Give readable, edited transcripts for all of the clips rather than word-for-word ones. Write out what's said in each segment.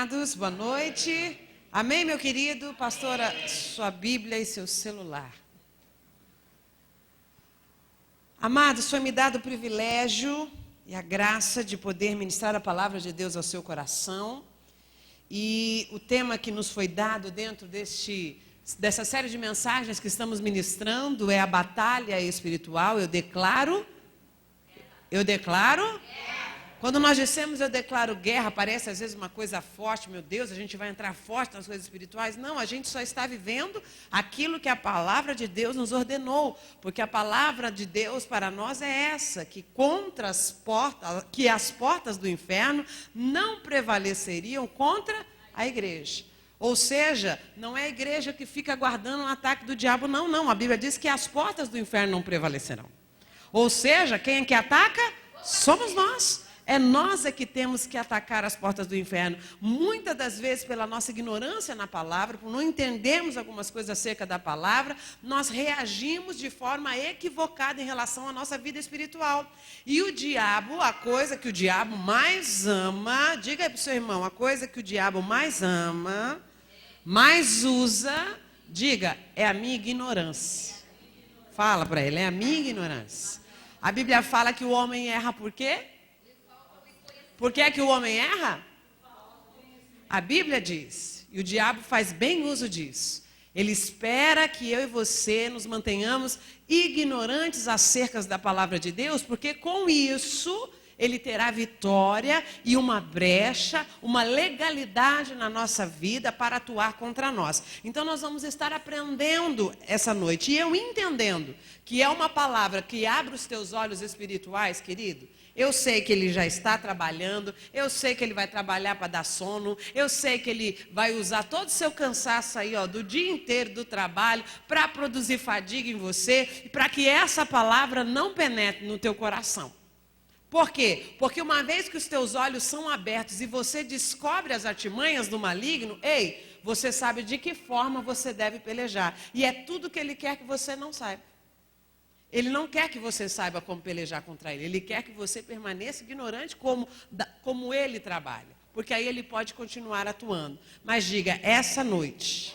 amados, boa noite. Amém, meu querido? Pastora, sua Bíblia e seu celular. Amados, foi-me dado o privilégio e a graça de poder ministrar a palavra de Deus ao seu coração. E o tema que nos foi dado dentro dessa série de mensagens que estamos ministrando é a batalha espiritual. Eu declaro. Quando nós dissemos eu declaro guerra, parece às vezes uma coisa forte, meu Deus, a gente vai entrar forte nas coisas espirituais. Não, a gente só está vivendo aquilo que a palavra de Deus nos ordenou, porque a palavra de Deus para nós é essa, que as portas do inferno não prevaleceriam contra a igreja. Ou seja, não é a igreja que fica aguardando um ataque do diabo, não. A Bíblia diz que as portas do inferno não prevalecerão. Ou seja, quem é que ataca? Somos nós. É nós que temos que atacar as portas do inferno. Muitas das vezes, pela nossa ignorância na palavra, por não entendermos algumas coisas acerca da palavra, nós reagimos de forma equivocada em relação à nossa vida espiritual. E o diabo, a coisa que o diabo mais ama, diga aí para o seu irmão, a coisa que o diabo mais ama, mais usa, diga, é a minha ignorância. Fala para ele, é a minha ignorância. A Bíblia fala que o homem erra por quê? Por que é que o homem erra? A Bíblia diz, e o diabo faz bem uso disso. Ele espera que eu e você nos mantenhamos ignorantes acerca da palavra de Deus, porque com isso ele terá vitória e uma brecha, uma legalidade na nossa vida para atuar contra nós. Então nós vamos estar aprendendo essa noite, e eu entendendo que é uma palavra que abre os teus olhos espirituais, querido. Eu sei que ele já está trabalhando, eu sei que ele vai trabalhar para dar sono, eu sei que ele vai usar todo o seu cansaço aí, do dia inteiro do trabalho para produzir fadiga em você, para que essa palavra não penetre no teu coração. Por quê? Porque uma vez que os teus olhos são abertos e você descobre as artimanhas do maligno, você sabe de que forma você deve pelejar. E é tudo que ele quer que você não saiba. Ele não quer que você saiba como pelejar contra ele. Ele quer que você permaneça ignorante como ele trabalha. Porque aí ele pode continuar atuando. Mas diga, essa noite,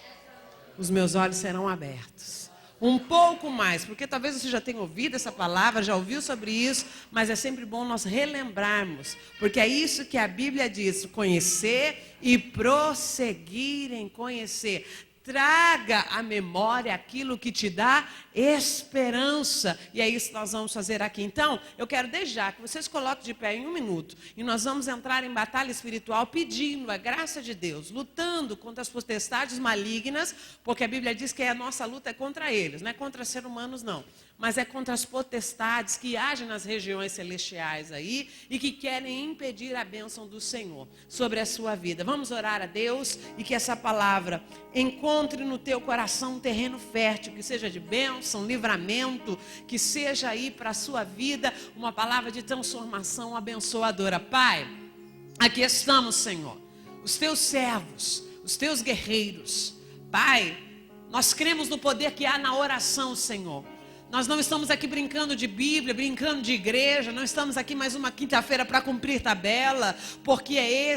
os meus olhos serão abertos. Um pouco mais, porque talvez você já tenha ouvido essa palavra, já ouviu sobre isso, mas é sempre bom nós relembrarmos. Porque é isso que a Bíblia diz, conhecer e prosseguir em conhecer. Traga à memória aquilo que te dá esperança. E é isso que nós vamos fazer aqui. Então, eu quero desde já que vocês coloquem de pé em 1 minuto. E nós vamos entrar em batalha espiritual pedindo a graça de Deus, lutando contra as potestades malignas, porque a Bíblia diz que a nossa luta é contra eles, não é contra seres humanos não. Mas é contra as potestades que agem nas regiões celestiais aí e que querem impedir a bênção do Senhor sobre a sua vida. Vamos orar a Deus e que essa palavra encontre no teu coração um terreno fértil, que seja de bênção, livramento, que seja aí para a sua vida uma palavra de transformação abençoadora. Pai, aqui estamos, Senhor, os teus servos, os teus guerreiros. Pai, nós cremos no poder que há na oração, Senhor. Nós não estamos aqui brincando de Bíblia, brincando de igreja, não estamos aqui mais uma quinta-feira para cumprir tabela, porque é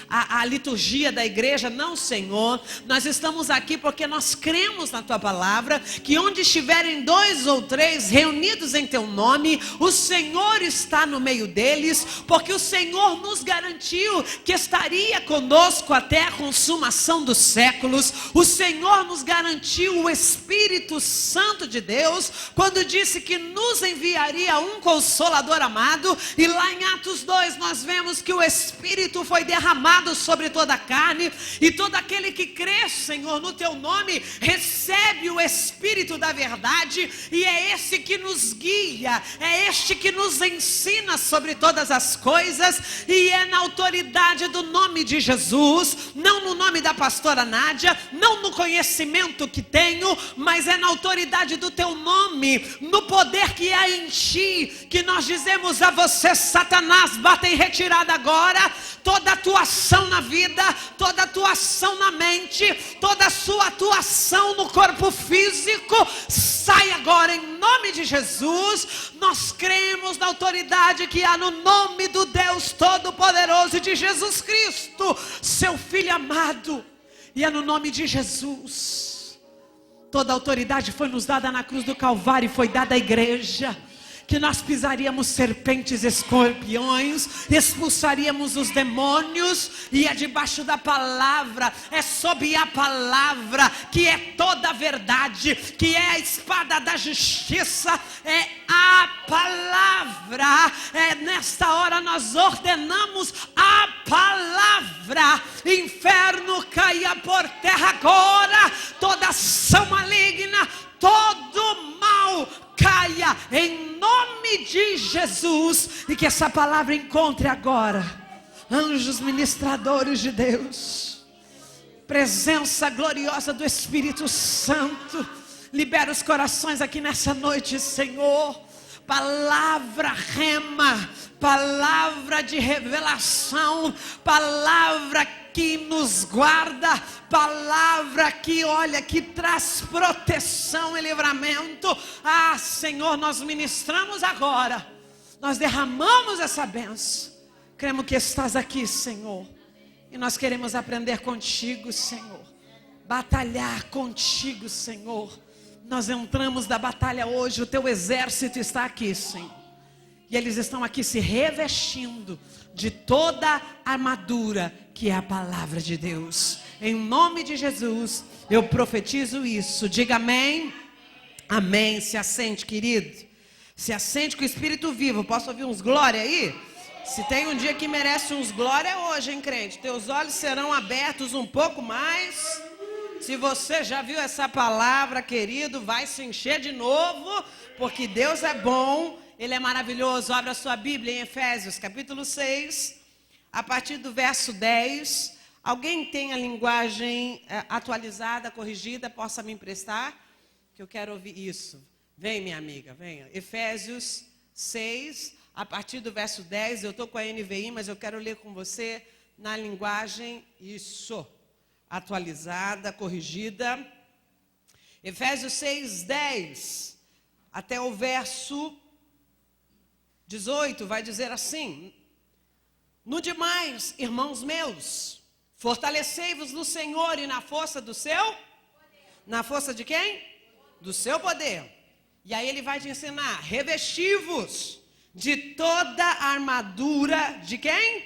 a liturgia da igreja, não, Senhor. Nós estamos aqui porque nós cremos na Tua palavra, que onde estiverem 2 ou 3 reunidos em Teu nome, o Senhor está no meio deles, porque o Senhor nos garantiu que estaria conosco até a consumação dos séculos. O Senhor nos garantiu o Espírito Santo de Deus, quando disse que nos enviaria um Consolador amado. E lá em Atos 2 nós vemos que o Espírito foi derramado sobre toda a carne, e todo aquele que crê, Senhor, no Teu nome, recebe o Espírito da verdade, e é esse que nos guia, é este que nos ensina sobre todas as coisas, e é na autoridade do nome de Jesus, não no nome da pastora Nádia, não no conhecimento que tenho, mas é na autoridade do teu nome, no poder que há em ti, que nós dizemos a você: Satanás, bata em retirada agora, toda a tua ação na vida, toda a tua ação na mente, toda a sua atuação no corpo físico, sai agora em nome de Jesus. Nós cremos na autoridade que há no nome do Deus Todo-Poderoso, de Jesus Cristo, seu Filho amado, e é no nome de Jesus. Toda a autoridade foi nos dada na cruz do Calvário e foi dada à igreja, que nós pisaríamos serpentes e escorpiões, expulsaríamos os demônios, e é debaixo da palavra, é sob a palavra, que é toda a verdade, que é a espada da justiça, é a palavra. Nesta hora nós ordenamos a palavra: inferno caia por terra agora, toda ação maligna, todo mal caia em nome de Jesus, e que essa palavra encontre agora anjos ministradores de Deus, presença gloriosa do Espírito Santo. Libera os corações aqui nessa noite, Senhor. Palavra rema, palavra de revelação, palavra que nos guarda, palavra que, olha, que traz proteção e livramento. Ah, Senhor, nós ministramos agora, nós derramamos essa bênção. Cremos que estás aqui, Senhor, e nós queremos aprender contigo, Senhor, batalhar contigo, Senhor. Nós entramos da batalha hoje, o teu exército está aqui, Senhor, e eles estão aqui se revestindo de toda a armadura que é a palavra de Deus. Em nome de Jesus, eu profetizo isso. Diga amém. Amém. Se assente, querido. Se assente com o Espírito vivo. Posso ouvir uns glória aí? Se tem um dia que merece uns glória, é hoje, hein, crente? Teus olhos serão abertos um pouco mais. Se você já viu essa palavra, querido, vai se encher de novo, porque Deus é bom, Ele é maravilhoso. Abra sua Bíblia em Efésios, capítulo 6, a partir do verso 10. Alguém tem a linguagem atualizada, corrigida, possa me emprestar? Que eu quero ouvir isso. Vem, minha amiga, venha. Efésios 6, a partir do verso 10. Eu estou com a NVI, mas eu quero ler com você na linguagem, isso, atualizada, corrigida. Efésios 6, 10, até o verso 18, vai dizer assim: no demais, irmãos meus, fortalecei-vos no Senhor e na força do seu poder. Na força de quem? Do seu poder. E aí ele vai te ensinar: revesti-vos de toda a armadura de quem?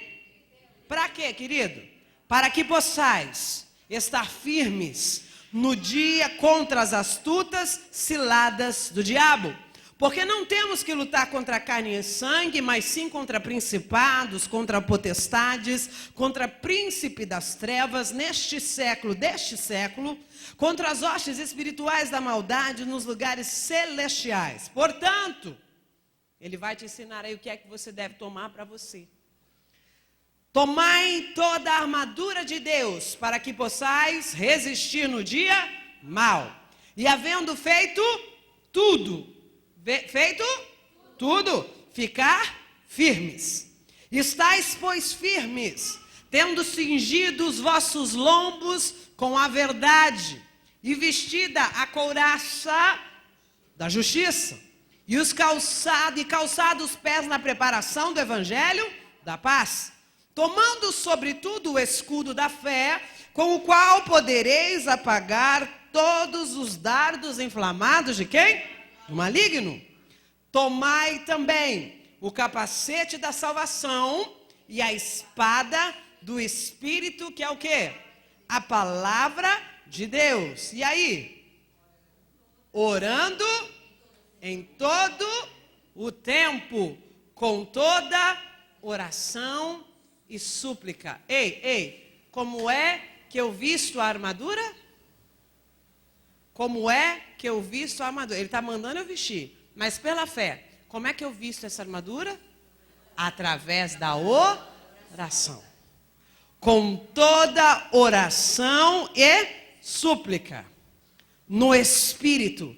Para quê, querido? Para que possais estar firmes no dia contra as astutas ciladas do diabo. Porque não temos que lutar contra carne e sangue, mas sim contra principados, contra potestades, contra príncipe das trevas deste século, contra as hostes espirituais da maldade nos lugares celestiais. Portanto, ele vai te ensinar aí o que é que você deve tomar para você. Tomai toda a armadura de Deus, para que possais resistir no dia mau. E havendo feito tudo, ficar firmes. Estais, pois, firmes, tendo cingido os vossos lombos com a verdade, e vestida a couraça da justiça, e calçados os pés na preparação do evangelho da paz, tomando sobretudo o escudo da fé, com o qual podereis apagar todos os dardos inflamados de quem? Do maligno. Tomai também o capacete da salvação e a espada do Espírito, que é o quê? A palavra de Deus. E aí? Orando em todo o tempo, com toda oração e súplica. Ei, como é que eu visto a armadura? Como é que eu visto a armadura? Ele está mandando eu vestir, mas pela fé. Como é que eu visto essa armadura? Através da oração. com toda oração e súplica, no Espírito,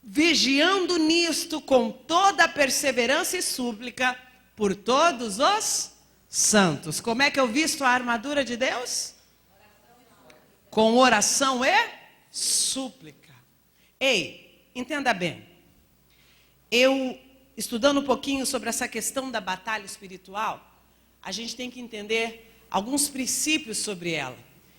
vigiando nisto com toda perseverança e súplica por todos os santos. Como é que eu visto a armadura de Deus? Com oração e súplica. Ei, entenda bem. Eu, estudando um pouquinho sobre essa questão da batalha espiritual, a gente tem que entender alguns princípios sobre ela.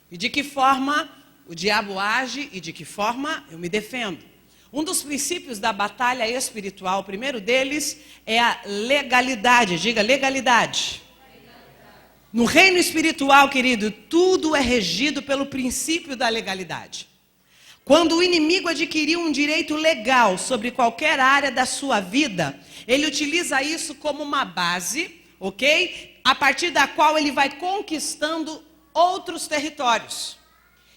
E de que forma o diabo age e de que forma eu me defendo. Um dos princípios da batalha espiritual, o primeiro deles, é a legalidade. Diga, legalidade. No reino espiritual, querido, tudo é regido pelo princípio da legalidade. Quando o inimigo adquiriu um direito legal sobre qualquer área da sua vida, ele utiliza isso como uma base, ok? A partir da qual ele vai conquistando outros territórios.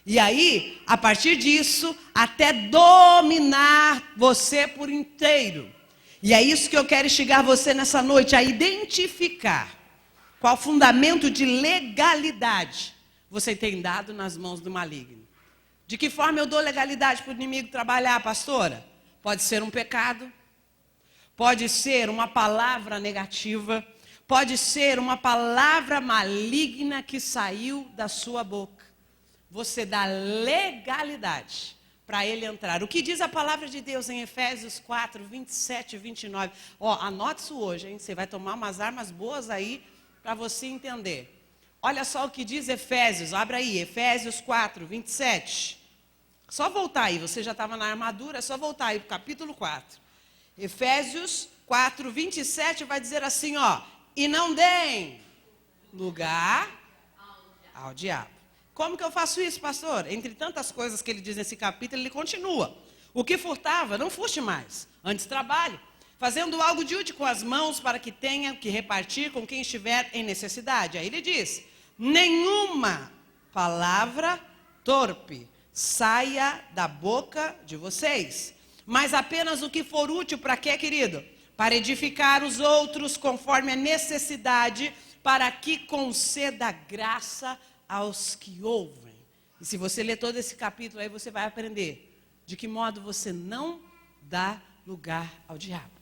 E aí, a partir disso, até dominar você por inteiro. E é isso que eu quero instigar você nessa noite, a identificar qual fundamento de legalidade você tem dado nas mãos do maligno. De que forma eu dou legalidade para o inimigo trabalhar, pastora? Pode ser um pecado, pode ser uma palavra negativa, pode ser uma palavra maligna que saiu da sua boca. Você dá legalidade para ele entrar. O que diz a palavra de Deus em Efésios 4, 27 e 29? Anote isso hoje, hein? Você vai tomar umas armas boas aí para você entender. Olha só o que diz Efésios, abre aí, Efésios 4, 27. Só voltar aí, você já estava na armadura, é só voltar aí para o capítulo 4. Efésios 4, 27 vai dizer assim, e não deem lugar ao diabo. Como que eu faço isso, pastor? Entre tantas coisas que ele diz nesse capítulo, ele continua. O que furtava, não furte mais, antes trabalhe, fazendo algo de útil com as mãos para que tenha que repartir com quem estiver em necessidade. Aí ele diz, nenhuma palavra torpe saia da boca de vocês, mas apenas o que for útil para quê, querido? Para edificar os outros conforme a necessidade, para que conceda graça aos que ouvem. E se você ler todo esse capítulo aí, você vai aprender de que modo você não dá lugar ao diabo.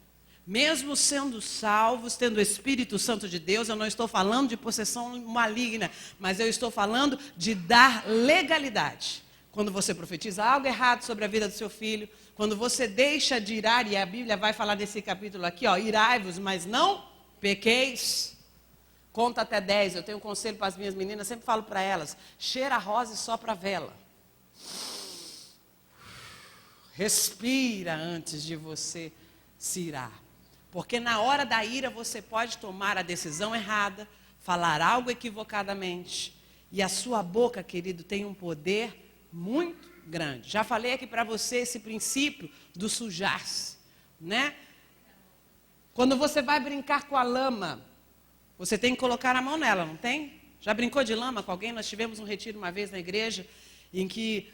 Mesmo sendo salvos, tendo o Espírito Santo de Deus, eu não estou falando de possessão maligna, mas eu estou falando de dar legalidade. Quando você profetiza algo errado sobre a vida do seu filho, quando você deixa de irar, e a Bíblia vai falar nesse capítulo aqui, irai-vos, mas não pequeis. Conta até 10, eu tenho um conselho para as minhas meninas, sempre falo para elas, cheira a rosa e sopra a vela. Respira antes de você se irar. Porque na hora da ira você pode tomar a decisão errada, falar algo equivocadamente. E a sua boca, querido, tem um poder muito grande. Já falei aqui para você esse princípio do sujar-se, né? Quando você vai brincar com a lama, você tem que colocar a mão nela, não tem? Já brincou de lama com alguém? Nós tivemos um retiro uma vez na igreja, em que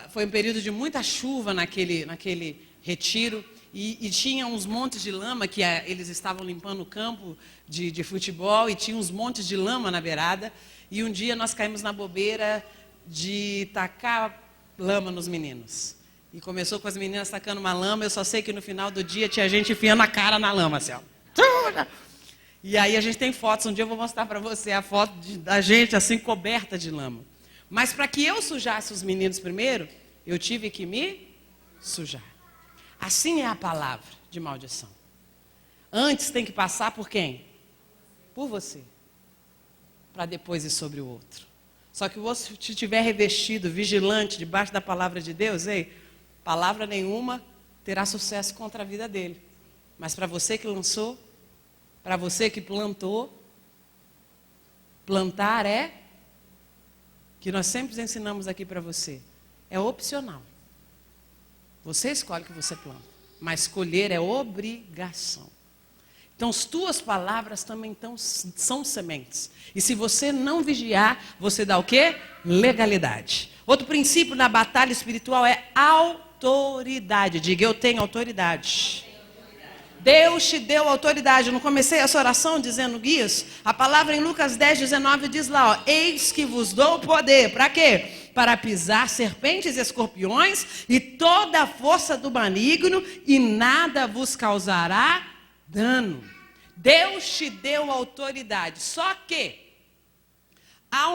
foi um período de muita chuva naquele retiro, e tinha uns montes de lama, que eles estavam limpando o campo de futebol, e tinha uns montes de lama na beirada, e um dia nós caímos na bobeira de tacar lama nos meninos. E começou com as meninas tacando uma lama, eu só sei que no final do dia tinha gente enfiando a cara na lama, assim, E aí a gente tem fotos, um dia eu vou mostrar para você a foto da gente assim coberta de lama. Mas para que eu sujasse os meninos primeiro, eu tive que me sujar. Assim é a palavra de maldição. Antes tem que passar por quem? Por você. Para depois ir sobre o outro. Só que você estiver revestido, vigilante, debaixo da palavra de Deus, palavra nenhuma terá sucesso contra a vida dele. Mas para você que lançou, para você que plantou, plantar que nós sempre ensinamos aqui para você, é opcional. Você escolhe o que você planta, mas colher é obrigação. Então, as tuas palavras também são sementes. E se você não vigiar, você dá o quê? Legalidade. Outro princípio na batalha espiritual é autoridade. Diga, eu tenho autoridade. Deus te deu autoridade. Eu não comecei essa oração dizendo isso? A palavra em Lucas 10:19 diz lá, ó, eis que vos dou poder. Para quê? Para pisar serpentes e escorpiões e toda a força do maligno e nada vos causará dano. Deus te deu autoridade. Só que há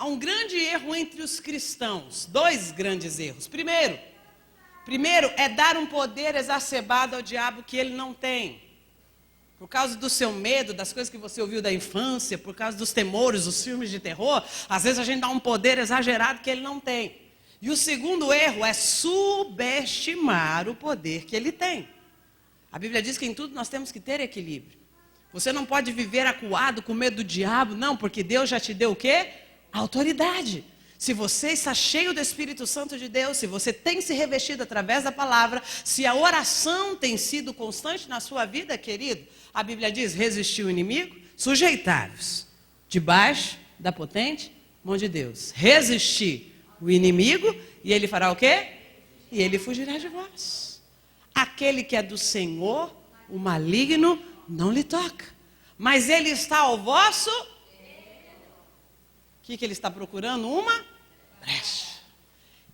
um grande erro entre os cristãos. 2 grandes erros. Primeiro é dar um poder exacerbado ao diabo que ele não tem. Por causa do seu medo, das coisas que você ouviu da infância, por causa dos temores, dos filmes de terror, às vezes a gente dá um poder exagerado que ele não tem. E o segundo erro é subestimar o poder que ele tem. A Bíblia diz que em tudo nós temos que ter equilíbrio. Você não pode viver acuado com medo do diabo, não, porque Deus já te deu o quê? Autoridade. Se você está cheio do Espírito Santo de Deus, se você tem se revestido através da palavra, se a oração tem sido constante na sua vida, querido, a Bíblia diz, resistir o inimigo, sujeitai-vos debaixo da potente mão de Deus. Resistir o inimigo e ele fará o quê? E ele fugirá de vós. Aquele que é do Senhor, o maligno não lhe toca. Mas ele está ao vosso... O que ele está procurando? Uma brecha.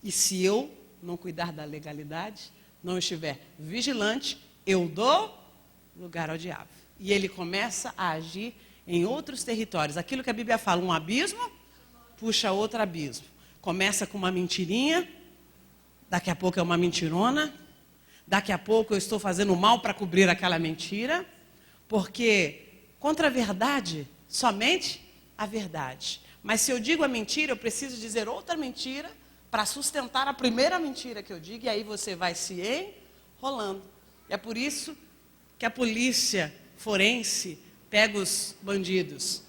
E se eu não cuidar da legalidade, não estiver vigilante, eu dou lugar ao diabo. E ele começa a agir em outros territórios. Aquilo que a Bíblia fala, um abismo, puxa outro abismo. Começa com uma mentirinha, daqui a pouco é uma mentirona, daqui a pouco eu estou fazendo mal para cobrir aquela mentira, porque contra a verdade, somente a verdade. Mas se eu digo a mentira, eu preciso dizer outra mentira para sustentar a primeira mentira que eu digo, e aí você vai se enrolando. É por isso que a polícia forense pega os bandidos,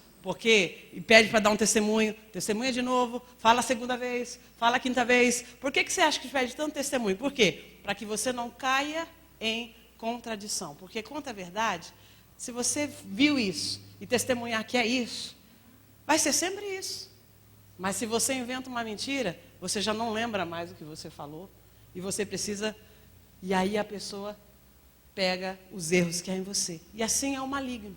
e pede para dar um testemunho, testemunha de novo, fala a segunda vez, fala a quinta vez. Por que você acha que pede tanto testemunho? Por quê? Para que você não caia em contradição. Porque contra a verdade, se você viu isso e testemunhar que é isso, vai ser sempre isso. Mas se você inventa uma mentira, você já não lembra mais o que você falou. E você precisa... E aí a pessoa pega os erros que há em você. E assim é o maligno.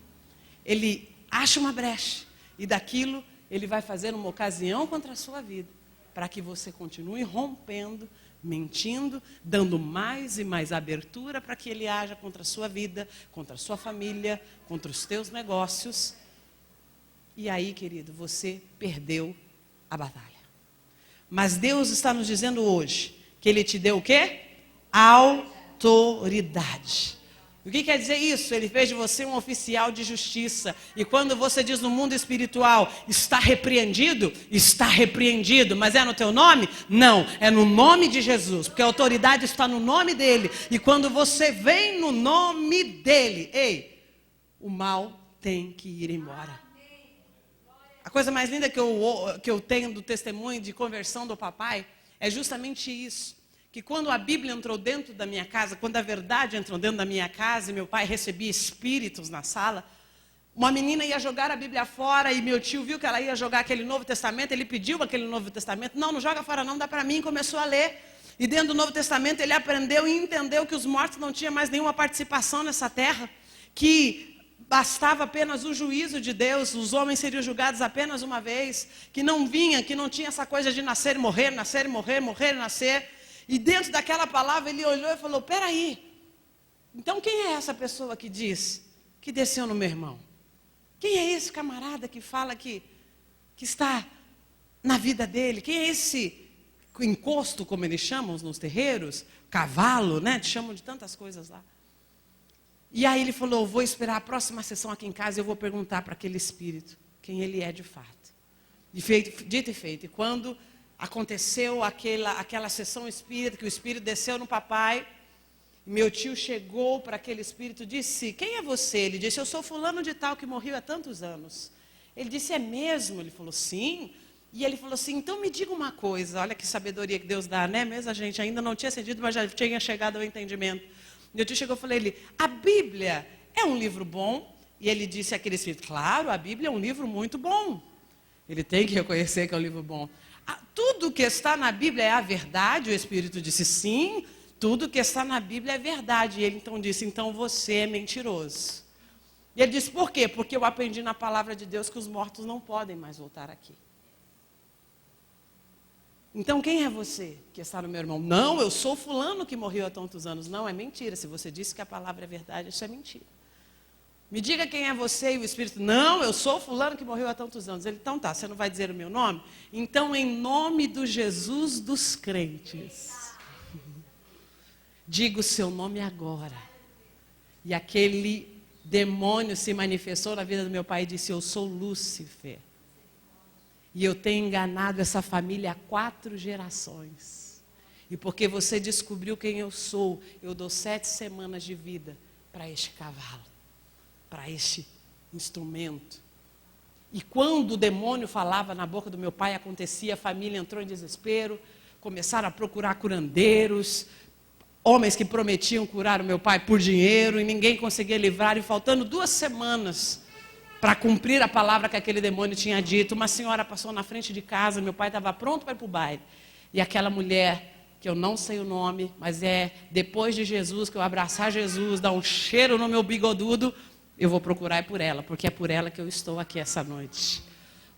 Ele acha uma brecha. E daquilo ele vai fazer uma ocasião contra a sua vida. Para que você continue rompendo, mentindo, dando mais e mais abertura para que ele haja contra a sua vida, contra a sua família, contra os teus negócios. E aí, querido, você perdeu a batalha. Mas Deus está nos dizendo hoje que Ele te deu o quê? Autoridade. O que quer dizer isso? Ele fez de você um oficial de justiça. E quando você diz no mundo espiritual, está repreendido, mas é no teu nome? Não, é no nome de Jesus, porque a autoridade está no nome dEle. E quando você vem no nome dEle, o mal tem que ir embora. A coisa mais linda que eu tenho do testemunho de conversão do papai é justamente isso. Que quando a Bíblia entrou dentro da minha casa, quando a verdade entrou dentro da minha casa e meu pai recebia espíritos na sala, uma menina ia jogar a Bíblia fora e meu tio viu que ela ia jogar aquele Novo Testamento, ele pediu aquele Novo Testamento. Não joga fora não, dá para mim, e começou a ler. E dentro do Novo Testamento ele aprendeu e entendeu que os mortos não tinham mais nenhuma participação nessa terra, que bastava apenas o juízo de Deus, os homens seriam julgados apenas uma vez, que não tinha essa coisa de nascer e morrer, nascer e morrer, morrer e nascer. E dentro daquela palavra ele olhou e falou, peraí, então quem é essa pessoa que diz que desceu no meu irmão? Quem é esse camarada que fala que está na vida dele? Quem é esse encosto, como eles chamam nos terreiros? Cavalo, né? Te chamam de tantas coisas lá. E aí ele falou, vou esperar a próxima sessão aqui em casa e eu vou perguntar para aquele espírito quem ele é de fato. Dito e feito. E quando aconteceu aquela sessão espírita, que o espírito desceu no papai, meu tio chegou para aquele espírito e disse, quem é você? Ele disse, eu sou fulano de tal que morreu há tantos anos. Ele disse, é mesmo? Ele falou, sim. E ele falou assim, então me diga uma coisa, olha que sabedoria que Deus dá, né? Mesmo a gente ainda não tinha entendido, mas já tinha chegado ao entendimento. Meu tio chegou e falou, a Bíblia é um livro bom? E ele disse àquele espírito, claro, a Bíblia é um livro muito bom. Ele tem que reconhecer que é um livro bom. Tudo que está na Bíblia é a verdade? O espírito disse, sim, Tudo que está na Bíblia é verdade. E ele então disse, então você é mentiroso. E ele disse, por quê? Porque eu aprendi na palavra de Deus que os mortos não podem mais voltar aqui. Então quem é você que está no meu irmão? Não, eu sou fulano que morreu há tantos anos. Não, é mentira. Se você disse que a palavra é verdade, isso é mentira. Me diga quem é você, e o Espírito, não, eu sou fulano que morreu há tantos anos. Ele, então tá, você não vai dizer o meu nome? Então, em nome do Jesus dos crentes, diga o seu nome agora. E aquele demônio se manifestou na vida do meu pai e disse, eu sou Lúcifer. E eu tenho enganado essa família há 4 gerações. E porque você descobriu quem eu sou, eu dou 7 semanas de vida para este cavalo, para este instrumento. E quando o demônio falava na boca do meu pai, acontecia, a família entrou em desespero, começaram a procurar curandeiros, homens que prometiam curar o meu pai por dinheiro, e ninguém conseguia livrar, e faltando 2 semanas para cumprir a palavra que aquele demônio tinha dito, uma senhora passou na frente de casa, meu pai estava pronto para ir para o baile, e aquela mulher, que eu não sei o nome, mas é depois de Jesus, que eu abraçar Jesus, dar um cheiro no meu bigodudo, eu vou procurar por ela, porque é por ela que eu estou aqui essa noite.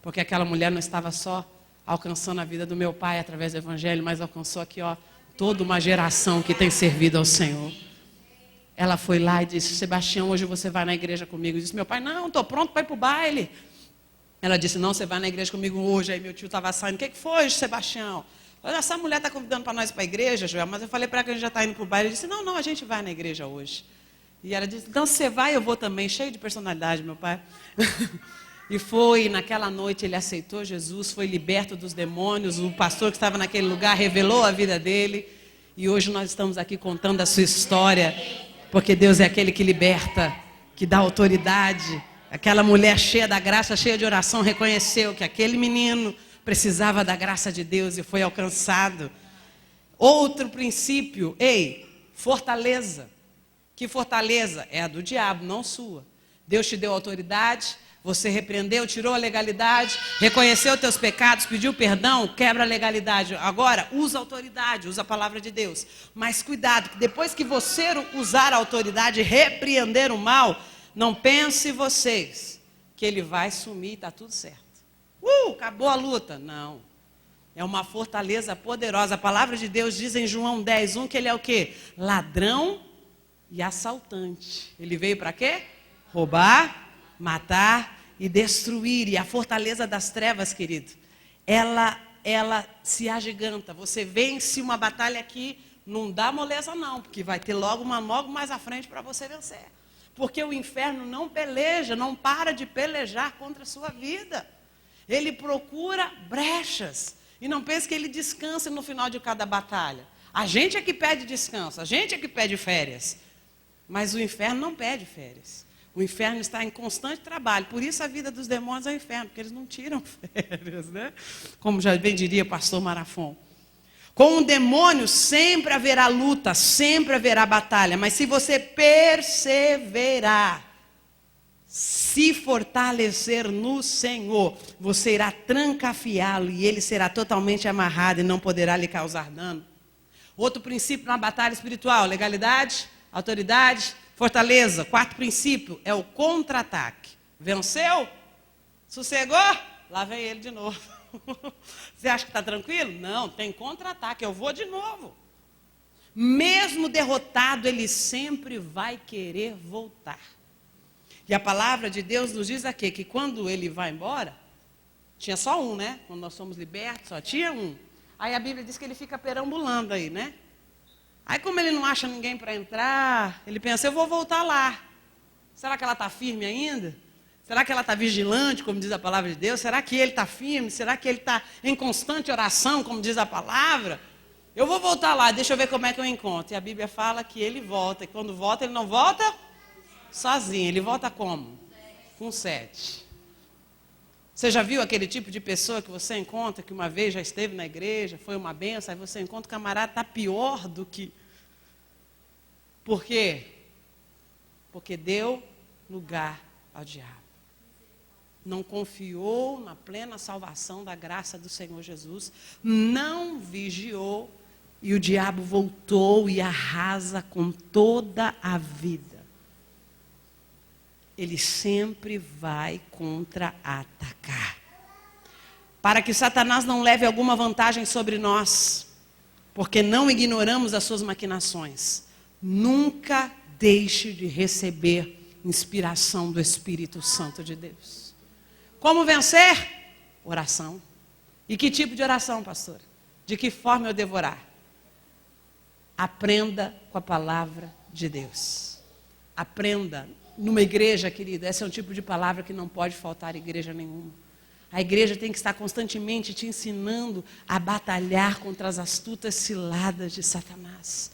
Porque aquela mulher não estava só alcançando a vida do meu pai através do Evangelho, mas alcançou aqui, ó, toda uma geração que tem servido ao Senhor. Ela foi lá e disse, Sebastião, hoje você vai na igreja comigo. Eu disse, meu pai, não, estou pronto para ir para o baile. Ela disse, não, você vai na igreja comigo hoje. Aí meu tio estava saindo, o que foi, Sebastião? Olha, essa mulher está convidando para nós ir para a igreja, Joel, mas eu falei para ela que a gente já está indo para o baile. Ele disse, não, a gente vai na igreja hoje. E ela disse, então você vai, eu vou também, cheio de personalidade, meu pai. E foi, naquela noite ele aceitou Jesus, foi liberto dos demônios, o pastor que estava naquele lugar revelou a vida dele. E hoje nós estamos aqui contando a sua história, porque Deus é aquele que liberta, que dá autoridade. Aquela mulher cheia da graça, cheia de oração, reconheceu que aquele menino precisava da graça de Deus e foi alcançado. Outro princípio, fortaleza. Que fortaleza? É a do diabo, não sua. Deus te deu autoridade, você repreendeu, tirou a legalidade, reconheceu teus pecados, pediu perdão, quebra a legalidade. Agora, usa a autoridade, usa a palavra de Deus. Mas cuidado, que depois que você usar a autoridade e repreender o mal, não pense vocês que ele vai sumir e está tudo certo. Acabou a luta. Não. É uma fortaleza poderosa. A palavra de Deus diz em João 10:1 que ele é o quê? Ladrão e assaltante. Ele veio para quê? Roubar, matar e destruir. E a fortaleza das trevas, querido, ela se agiganta. Você vence uma batalha aqui, não dá moleza não, porque vai ter logo mais à frente para você vencer. Porque o inferno não peleja, não para de pelejar contra a sua vida. Ele procura brechas. E não pense que ele descansa no final de cada batalha. A gente é que pede descanso, a gente é que pede férias. Mas o inferno não pede férias. O inferno está em constante trabalho. Por isso a vida dos demônios é o inferno, porque eles não tiram férias, né? Como já bem diria o pastor Marafon. Com o demônio sempre haverá luta, sempre haverá batalha. Mas se você perseverar, se fortalecer no Senhor, você irá trancafiá-lo e ele será totalmente amarrado e não poderá lhe causar dano. Outro princípio na batalha espiritual, legalidade, autoridade, fortaleza. 4º princípio é o contra-ataque. Venceu? Sossegou? Lá vem ele de novo. Você acha que está tranquilo? Não, tem contra-ataque, eu vou de novo. Mesmo derrotado, ele sempre vai querer voltar. E a palavra de Deus nos diz aqui, que quando ele vai embora, tinha só um, né? Quando nós somos libertos, só tinha um. Aí a Bíblia diz que ele fica perambulando aí, né? Aí como ele não acha ninguém para entrar, ele pensa, eu vou voltar lá. Será que ela está firme ainda? Será que ela está vigilante, como diz a palavra de Deus? Será que ele está firme? Será que ele está em constante oração, como diz a palavra? Eu vou voltar lá, deixa eu ver como é que eu encontro. E a Bíblia fala que ele volta. E quando volta, ele não volta sozinho. Ele volta como? Com 7. Você já viu aquele tipo de pessoa que você encontra, que uma vez já esteve na igreja, foi uma benção, aí você encontra o camarada, está pior do que... Por quê? Porque deu lugar ao diabo. Não confiou na plena salvação da graça do Senhor Jesus, não vigiou, E o diabo voltou e arrasa com toda a vida. Ele sempre vai contra-atacar. Para que Satanás não leve alguma vantagem sobre nós, porque não ignoramos as suas maquinações. Nunca deixe de receber inspiração do Espírito Santo de Deus. Como vencer? Oração. E que tipo de oração, pastora? De que forma eu devo orar? Aprenda com a palavra de Deus. Aprenda. Numa igreja, querida, esse é um tipo de palavra que não pode faltar em igreja nenhuma. A igreja tem que estar constantemente te ensinando a batalhar contra as astutas ciladas de Satanás.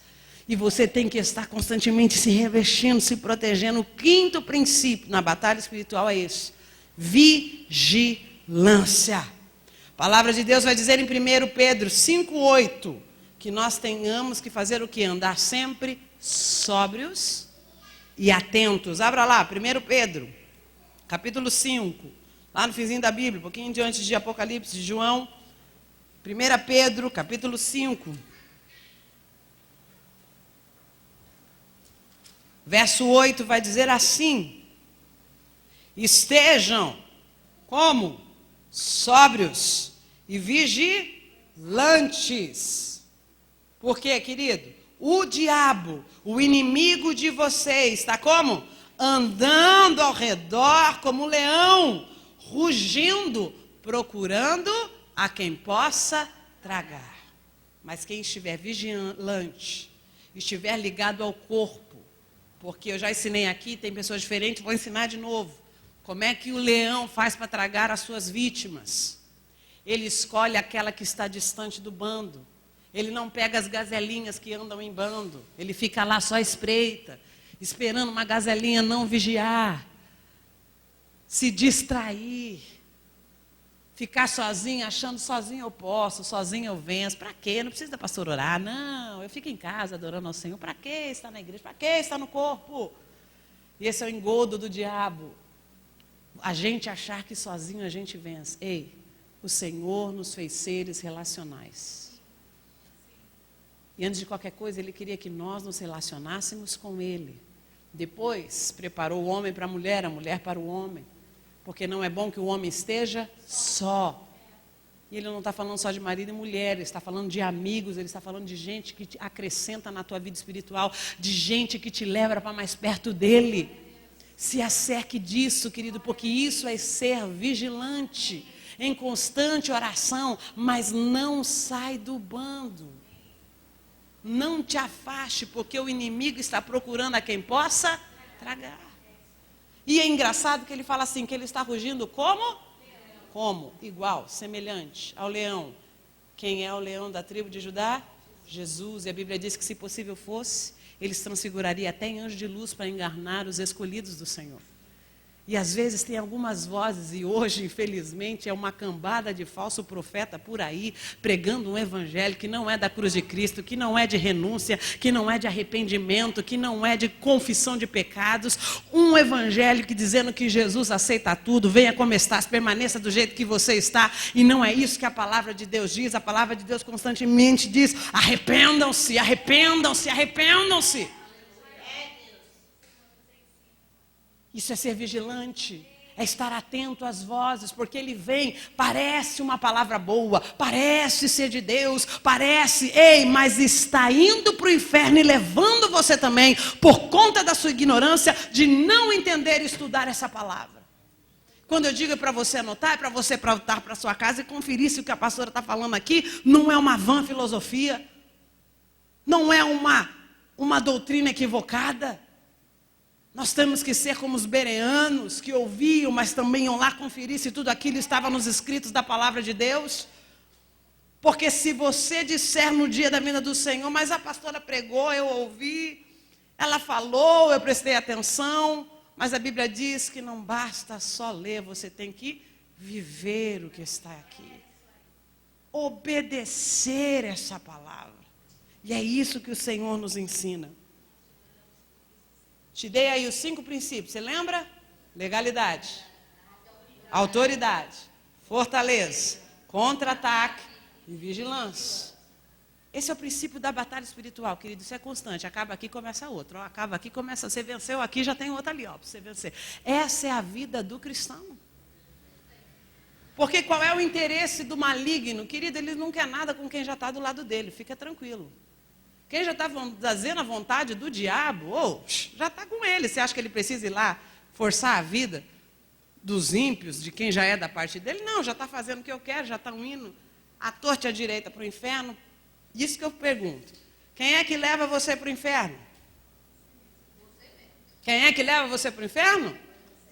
E você tem que estar constantemente se revestindo, se protegendo. O quinto princípio na batalha espiritual é esse: vigilância. A palavra de Deus vai dizer em 1 Pedro 5,8 que nós tenhamos que fazer o quê? Andar sempre sóbrios e atentos. Abra lá, 1 Pedro, capítulo 5, lá no finzinho da Bíblia, um pouquinho diante de Apocalipse, de João. 1 Pedro, capítulo 5, verso 8, vai dizer assim: estejam como? Sóbrios e vigilantes. Por quê, querido? O diabo, o inimigo de vocês, está como? Andando ao redor como um leão, rugindo, procurando a quem possa tragar. Mas quem estiver vigilante, estiver ligado ao corpo, porque eu já ensinei aqui, tem pessoas diferentes, vou ensinar de novo. Como é que o leão faz para tragar as suas vítimas? Ele escolhe aquela que está distante do bando. Ele não pega as gazelinhas que andam em bando. Ele fica lá só à espreita, esperando uma gazelinha não vigiar, se distrair, ficar sozinho, achando sozinho eu posso, sozinho eu venço. Para quê? Não precisa da pastora orar. Não, eu fico em casa adorando ao Senhor. Para que estar na igreja? Para que estar no corpo? E esse é o engodo do diabo. A gente achar que sozinho a gente vence. Ei, o Senhor nos fez seres relacionais. E antes de qualquer coisa, Ele queria que nós nos relacionássemos com Ele. Depois, preparou o homem para a mulher para o homem. Porque não é bom que o homem esteja só. E Ele não está falando só de marido e mulher, Ele está falando de amigos, Ele está falando de gente que te acrescenta na tua vida espiritual, de gente que te leva para mais perto dEle. Se acerque disso, querido, porque isso é ser vigilante, em constante oração, mas não sai do bando. Não te afaste, porque o inimigo está procurando a quem possa tragar. E é engraçado que ele fala assim, que ele está rugindo como? Como? Igual, semelhante ao leão. Quem é o leão da tribo de Judá? Jesus. E a Bíblia diz que se possível fosse, ele se transfiguraria até em anjo de luz para enganar os escolhidos do Senhor. E às vezes tem algumas vozes, e hoje, infelizmente, é uma cambada de falso profeta por aí, pregando um evangelho que não é da cruz de Cristo, que não é de renúncia, que não é de arrependimento, que não é de confissão de pecados. Um evangelho que dizendo que Jesus aceita tudo, venha como estás, permaneça do jeito que você está. E não é isso que a palavra de Deus diz. A palavra de Deus constantemente diz: arrependam-se, arrependam-se, arrependam-se. Isso é ser vigilante, é estar atento às vozes, porque ele vem, parece uma palavra boa, parece ser de Deus, parece, mas está indo para o inferno e levando você também, por conta da sua ignorância, de não entender e estudar essa palavra. Quando eu digo para você anotar, é para você voltar para sua casa e conferir se o que a pastora está falando aqui não é uma vã filosofia, não é uma doutrina equivocada. Nós temos que ser como os bereanos, que ouviam, mas também iam lá conferir se tudo aquilo estava nos escritos da palavra de Deus. Porque se você disser no dia da vinda do Senhor, mas a pastora pregou, eu ouvi, ela falou, eu prestei atenção, mas a Bíblia diz que não basta só ler, você tem que viver o que está aqui. Obedecer essa palavra. E é isso que o Senhor nos ensina. Te dei aí os 5 princípios, você lembra? Legalidade, autoridade, fortaleza, contra-ataque e vigilância. Esse é o princípio da batalha espiritual, querido. Isso é constante. Acaba aqui, começa outro. Acaba aqui, começa. Você venceu aqui, já tem outro ali, para você vencer. Essa é a vida do cristão. Porque qual é o interesse do maligno? Querido, ele não quer nada com quem já está do lado dele. Fica tranquilo. Quem já está fazendo a vontade do diabo, já está com ele. Você acha que ele precisa ir lá forçar a vida dos ímpios, de quem já é da parte dele? Não, já está fazendo o que eu quero, já está indo à torta e à direita para o inferno. Isso que eu pergunto. Quem é que leva você para o inferno? Quem é que leva você para o inferno?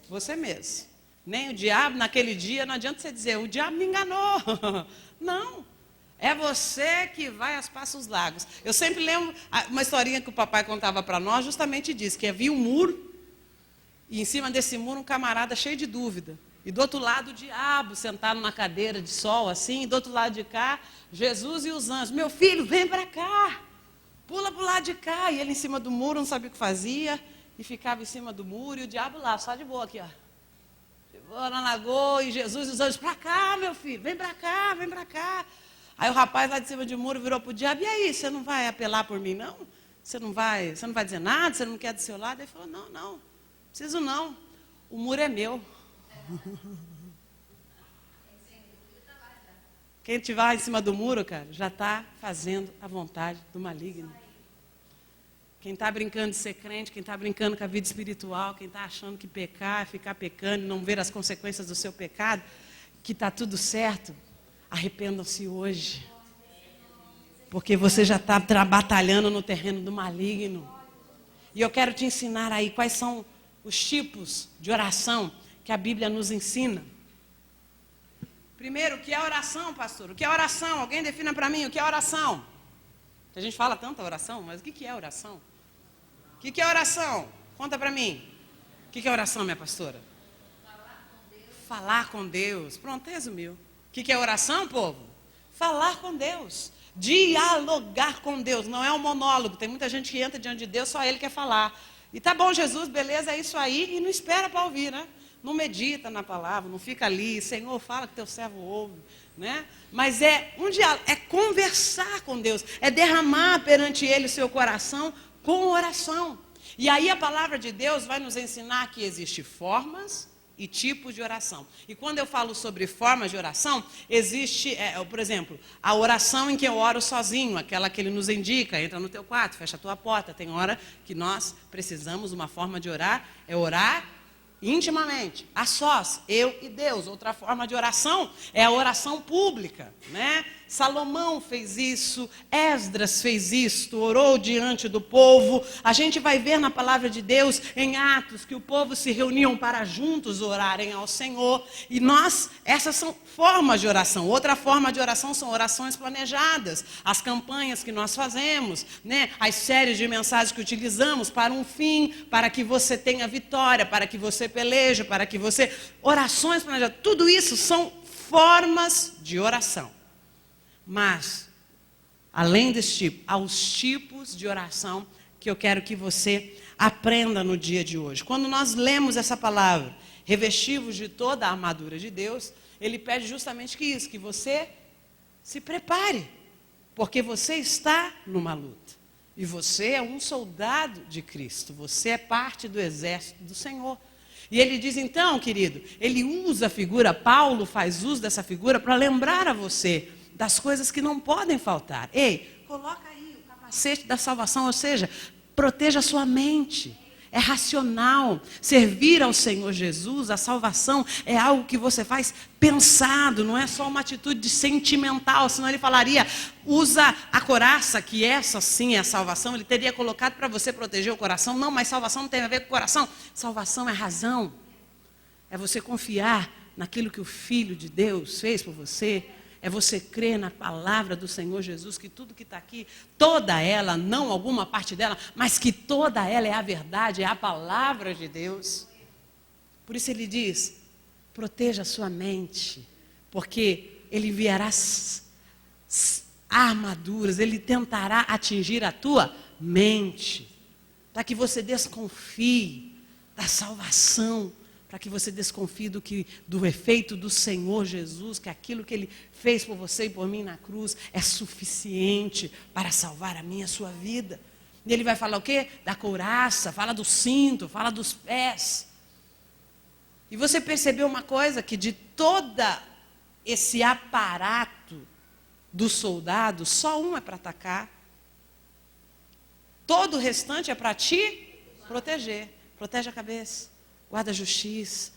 Você mesmo. Nem o diabo, naquele dia, não adianta você dizer, o diabo me enganou. Não. É você que vai aos passos largos. Eu sempre lembro uma historinha que o papai contava para nós, justamente disso, que havia um muro, e em cima desse muro um camarada cheio de dúvida. E do outro lado o diabo sentado numa cadeira de sol assim, e do outro lado de cá, Jesus e os anjos. Meu filho, vem para cá, pula para o lado de cá. E ele em cima do muro, não sabia o que fazia, e ficava em cima do muro, e o diabo lá, só de boa aqui, ó. De boa na lagoa, e Jesus e os anjos, para cá, meu filho, vem para cá, vem para cá. Aí o rapaz lá de cima do muro virou para o diabo, e aí, você não vai apelar por mim, não? Você não vai dizer nada, você não quer do seu lado? Ele falou, não, preciso não, o muro é meu. Quem estiver lá em cima do muro, cara, já está fazendo a vontade do maligno. Quem está brincando de ser crente, quem está brincando com a vida espiritual, quem está achando que pecar é ficar pecando e não ver as consequências do seu pecado, que está tudo certo, arrependam-se hoje. Porque você já está batalhando no terreno do maligno. E eu quero te ensinar aí quais são os tipos de oração que a Bíblia nos ensina. Primeiro, o que é oração, pastor? O que é oração? Alguém defina para mim o que é oração. A gente fala tanta oração, mas o que é oração? O que é oração? Conta para mim. O que é oração, minha pastora? Falar com Deus. Pronto, resumiu. O que é oração, povo? Falar com Deus. Dialogar com Deus. Não é um monólogo. Tem muita gente que entra diante de Deus, só Ele quer falar. E tá bom, Jesus, beleza, é isso aí. E não espera para ouvir, né? Não medita na palavra, não fica ali, Senhor, fala que teu servo ouve, né? Mas é um diálogo, é conversar com Deus, é derramar perante Ele o seu coração com oração. E aí a palavra de Deus vai nos ensinar que existem formas e tipos de oração. E quando eu falo sobre formas de oração, existe, por exemplo, a oração em que eu oro sozinho, aquela que Ele nos indica, entra no teu quarto, fecha a tua porta. Tem hora que nós precisamos, uma forma de orar, é orar intimamente, a sós, eu e Deus. Outra forma de oração é a oração pública, né? Salomão fez isso, Esdras fez isso, orou diante do povo. A gente vai ver na palavra de Deus, em Atos, que o povo se reuniam para juntos orarem ao Senhor. E essas são formas de oração. Outra forma de oração são orações planejadas, as campanhas que nós fazemos, né? As séries de mensagens que utilizamos para um fim, para que você tenha vitória, para que você peleje, para que você... Orações planejadas, tudo isso são formas de oração. Mas, além desse tipo, há os tipos de oração que eu quero que você aprenda no dia de hoje. Quando nós lemos essa palavra, revestivos de toda a armadura de Deus, Ele pede justamente isso, que você se prepare, porque você está numa luta. E você é um soldado de Cristo, você é parte do exército do Senhor. E Ele diz então, querido, Ele usa a figura, Paulo faz uso dessa figura para lembrar a você das coisas que não podem faltar. Ei, coloca aí o capacete da salvação, ou seja, proteja a sua mente. É racional. Servir ao Senhor Jesus, a salvação, é algo que você faz pensado, não é só uma atitude sentimental, senão Ele falaria, usa a couraça, que essa sim é a salvação. Ele teria colocado para você proteger o coração. Não, mas salvação não tem a ver com o coração. Salvação é razão. É você confiar naquilo que o Filho de Deus fez por você. É você crer na palavra do Senhor Jesus, que tudo que está aqui, toda ela, não alguma parte dela, mas que toda ela é a verdade, é a palavra de Deus. Por isso Ele diz, proteja a sua mente, porque Ele enviará armaduras, Ele tentará atingir a tua mente, para que você desconfie da salvação para que você desconfie do efeito do Senhor Jesus, que aquilo que Ele fez por você e por mim na cruz é suficiente para salvar a minha e a sua vida. E Ele vai falar o quê? Da couraça, fala do cinto, fala dos pés. E você percebeu uma coisa, que de toda esse aparato do soldado, só um é para atacar. Todo o restante é para te proteger. Protege a cabeça. Guarda a justiça,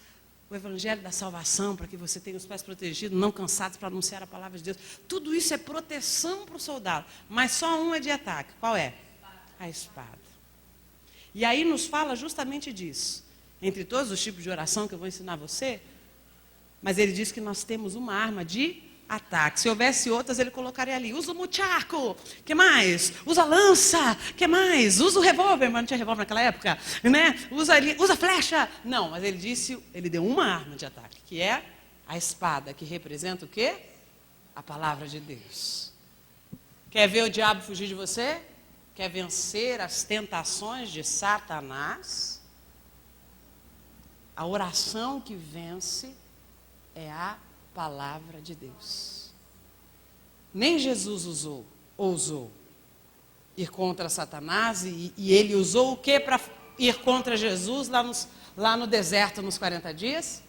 o evangelho da salvação, para que você tenha os pés protegidos, não cansados para anunciar a palavra de Deus. Tudo isso é proteção para o soldado, mas só um é de ataque. Qual é? A espada. E aí nos fala justamente disso. Entre todos os tipos de oração que eu vou ensinar você, mas ele diz que nós temos uma arma de ataque. Se houvesse outras, ele colocaria ali. Usa o muchaco, que mais? Usa a lança, que mais? Usa o revólver, mas não tinha revólver naquela época, né? Usa flecha. Não, mas ele deu uma arma de ataque, que é a espada, que representa o quê? A palavra de Deus. Quer ver o diabo fugir de você? Quer vencer as tentações de Satanás? A oração que vence é a palavra de Deus. Nem Jesus ousou ir contra Satanás, e ele usou o que para ir contra Jesus lá no deserto nos 40 dias?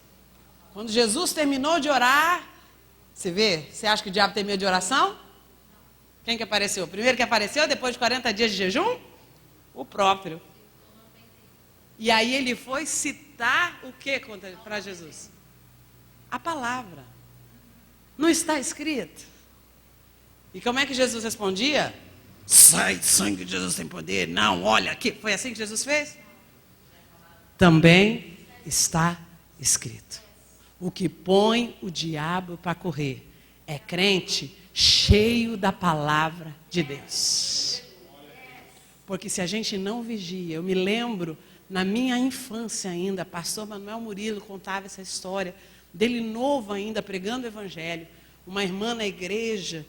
Quando Jesus terminou de orar, você acha que o diabo tem medo de oração? Quem que apareceu? O primeiro que apareceu depois de 40 dias de jejum? O próprio. E aí ele foi citar o que para Jesus? A palavra. Não está escrito? E como é que Jesus respondia? Sai, sangue de Jesus tem poder. Não, olha aqui. Foi assim que Jesus fez? Também está escrito. O que põe o diabo para correr é crente cheio da palavra de Deus. Porque se a gente não vigia, eu me lembro, na minha infância ainda, pastor Manuel Murilo contava essa história, dele novo ainda, pregando o evangelho. Uma irmã na igreja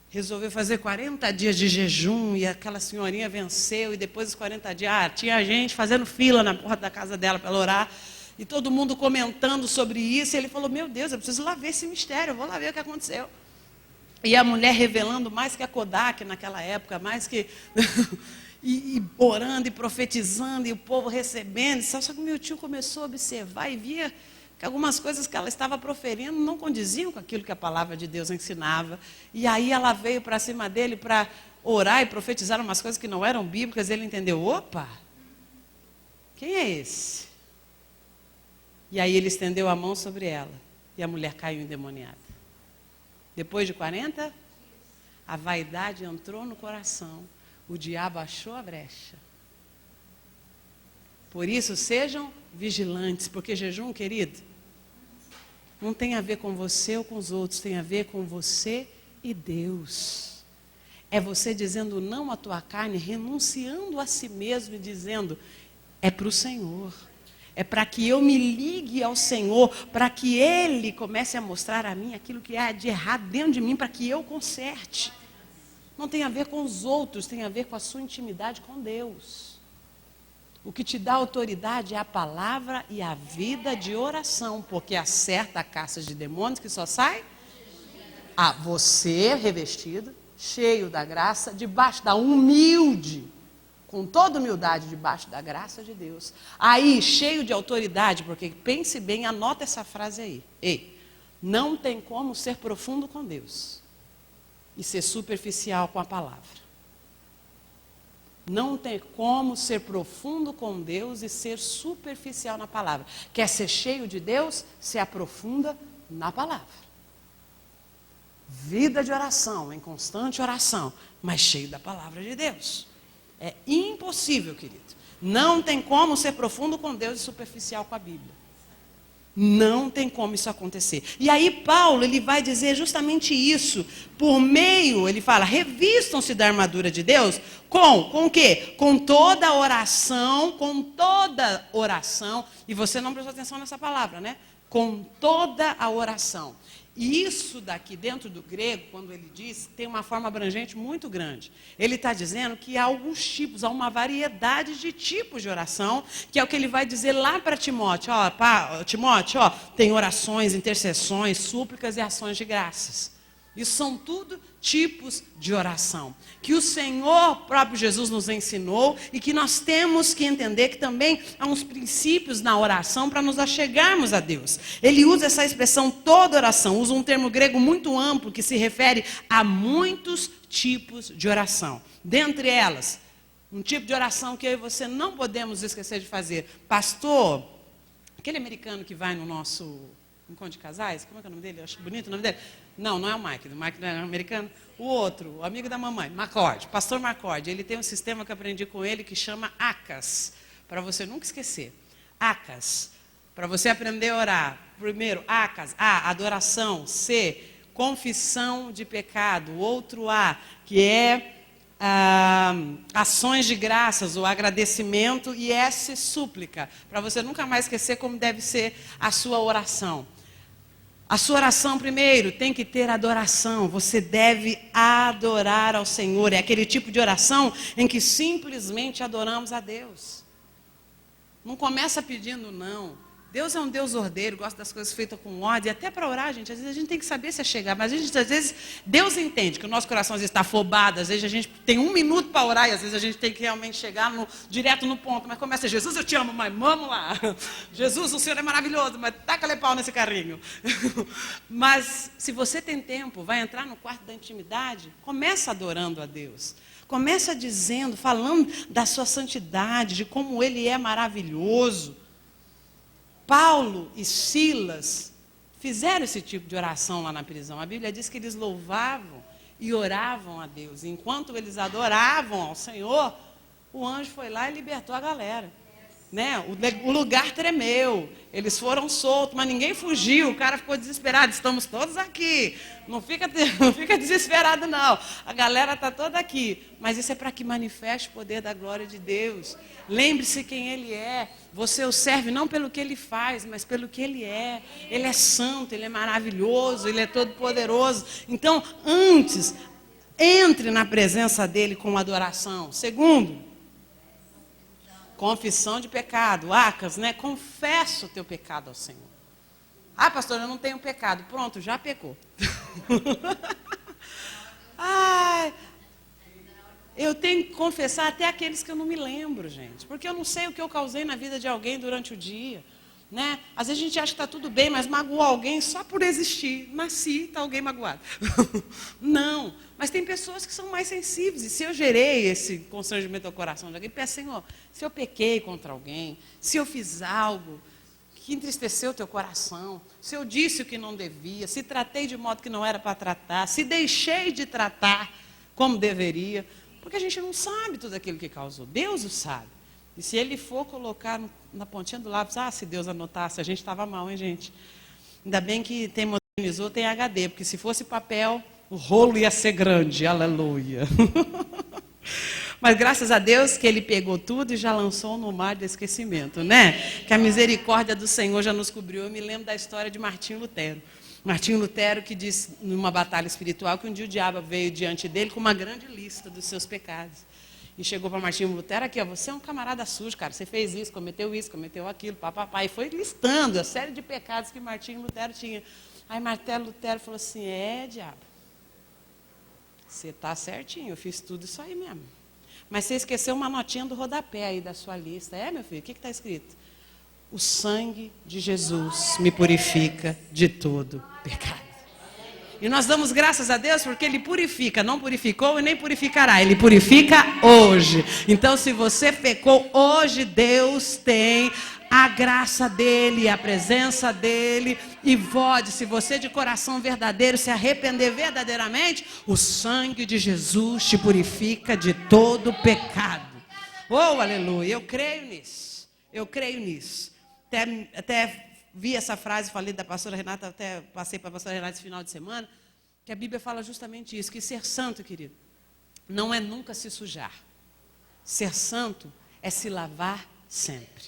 resolveu fazer 40 dias de jejum, e aquela senhorinha venceu, e depois dos 40 dias, tinha gente fazendo fila na porta da casa dela para ela orar, e todo mundo comentando sobre isso, e ele falou, meu Deus, eu preciso lá ver esse mistério, eu vou lá ver o que aconteceu. E a mulher revelando mais que a Kodak naquela época, mais que... e orando e profetizando, e o povo recebendo. Só que meu tio começou a observar e via que algumas coisas que ela estava proferindo não condiziam com aquilo que a palavra de Deus ensinava. E aí ela veio para cima dele para orar e profetizar umas coisas que não eram bíblicas. Ele entendeu, opa, quem é esse? E aí ele estendeu a mão sobre ela, e a mulher caiu endemoniada. Depois de 40, a vaidade entrou no coração, o diabo achou a brecha. Por isso, sejam vigilantes, porque jejum, querido, não tem a ver com você ou com os outros, tem a ver com você e Deus. É você dizendo não à tua carne, renunciando a si mesmo e dizendo, é para o Senhor. É para que eu me ligue ao Senhor, para que Ele comece a mostrar a mim aquilo que há de errado dentro de mim, para que eu conserte. Não tem a ver com os outros, tem a ver com a sua intimidade com Deus. O que te dá autoridade é a palavra e a vida de oração, porque acerta a caça de demônios que só sai a você revestido, cheio da graça, debaixo da humilde, com toda humildade debaixo da graça de Deus. Aí, cheio de autoridade, porque pense bem, anota essa frase aí. Ei, não tem como ser profundo com Deus e ser superficial com a palavra. Não tem como ser profundo com Deus e ser superficial na palavra. Quer ser cheio de Deus? Se aprofunda na palavra. Vida de oração, em constante oração, mas cheio da palavra de Deus. É impossível, querido. Não tem como ser profundo com Deus e superficial com a Bíblia. Não tem como isso acontecer. E aí Paulo, ele vai dizer justamente isso. Por meio, ele fala, revistam-se da armadura de Deus com o quê? Com toda oração, E você não prestou atenção nessa palavra, né? Com toda a oração. E isso daqui, dentro do grego, quando ele diz, tem uma forma abrangente muito grande. Ele está dizendo que há alguns tipos, há uma variedade de tipos de oração, que é o que ele vai dizer lá para Timóteo. Timóteo, tem orações, intercessões, súplicas e ações de graças. Isso são tudo tipos de oração, que o Senhor próprio Jesus nos ensinou e que nós temos que entender que também há uns princípios na oração para nos achegarmos a Deus. Ele usa essa expressão toda oração, usa um termo grego muito amplo que se refere a muitos tipos de oração. Dentre elas, um tipo de oração que eu e você não podemos esquecer de fazer. Pastor, aquele americano que vai no nosso encontro de casais, como é que é o nome dele? Eu acho bonito o nome dele. Não é o Mike não é americano. O outro, o amigo da mamãe, Macord, pastor Macord, ele tem um sistema que eu aprendi com ele que chama ACAS, para você nunca esquecer. ACAS, para você aprender a orar. Primeiro, ACAS, A, adoração, C, confissão de pecado. O outro A, que é ações de graças, o agradecimento, e S, súplica, para você nunca mais esquecer como deve ser a sua oração. A sua oração, primeiro, tem que ter adoração. Você deve adorar ao Senhor. É aquele tipo de oração em que simplesmente adoramos a Deus. Não começa pedindo não. Deus é um Deus ordeiro, gosta das coisas feitas com ordem. Até para orar, gente, às vezes a gente tem que saber se chegar. Mas às vezes, Deus entende que o nosso coração às vezes está afobado. Às vezes a gente tem 1 minuto para orar e às vezes a gente tem que realmente chegar direto no ponto. Mas começa, Jesus, eu te amo, mas vamos lá. Jesus, o Senhor é maravilhoso, mas taca-lhe pau nesse carrinho. Mas se você tem tempo, vai entrar no quarto da intimidade, começa adorando a Deus. Começa dizendo, falando da sua santidade, de como Ele é maravilhoso. Paulo e Silas fizeram esse tipo de oração lá na prisão. A Bíblia diz que eles louvavam e oravam a Deus. E enquanto eles adoravam ao Senhor, o anjo foi lá e libertou a galera. Né? O lugar tremeu, eles foram soltos, mas ninguém fugiu, o cara ficou desesperado, estamos todos aqui, não fica desesperado não, a galera está toda aqui, mas isso é para que manifeste o poder da glória de Deus. Lembre-se quem Ele é, você o serve não pelo que Ele faz, mas pelo que Ele é santo, Ele é maravilhoso, Ele é todo poderoso. Então antes, entre na presença dEle com adoração. Segundo, confissão de pecado, ACAS, né? Confessa o teu pecado ao Senhor. Ah, pastor, eu não tenho pecado. Pronto, já pecou. Eu tenho que confessar até aqueles que eu não me lembro, gente. Porque eu não sei o que eu causei na vida de alguém durante o dia. Né? Às vezes a gente acha que está tudo bem, mas magoou alguém só por existir. Nasci, está alguém magoado. Não, mas tem pessoas que são mais sensíveis. E se eu gerei esse constrangimento ao coração de alguém, peço, Senhor, se eu pequei contra alguém, se eu fiz algo que entristeceu o teu coração, se eu disse o que não devia, se tratei de modo que não era para tratar, se deixei de tratar como deveria, porque a gente não sabe tudo aquilo que causou. Deus o sabe. E se Ele for colocar na pontinha do lápis, se Deus anotasse, a gente estava mal, hein, gente? Ainda bem que tem modernizou, tem HD, porque se fosse papel, o rolo ia ser grande, aleluia. Mas graças a Deus que Ele pegou tudo e já lançou no mar de esquecimento, né? Que a misericórdia do Senhor já nos cobriu. Eu me lembro da história de Martinho Lutero. Martinho Lutero que disse, numa batalha espiritual, que um dia o diabo veio diante dele com uma grande lista dos seus pecados. E chegou para Martinho Lutero aqui, você é um camarada sujo, cara, você fez isso, cometeu aquilo, papapá. E foi listando a série de pecados que Martinho Lutero tinha. Aí Martelo Lutero falou assim, diabo, você está certinho, eu fiz tudo isso aí mesmo. Mas você esqueceu uma notinha do rodapé aí da sua lista. Meu filho, o que está escrito? O sangue de Jesus me purifica de todo pecado. E nós damos graças a Deus porque Ele purifica, não purificou e nem purificará. Ele purifica hoje. Então, se você pecou hoje, Deus tem a graça dEle, a presença dEle. E se você de coração verdadeiro se arrepender verdadeiramente, o sangue de Jesus te purifica de todo pecado. Oh, aleluia, eu creio nisso. Eu creio nisso. Até vi essa frase, falei da pastora Renata, até passei para a pastora Renata esse final de semana, que a Bíblia fala justamente isso, que ser santo, querido, não é nunca se sujar. Ser santo é se lavar sempre.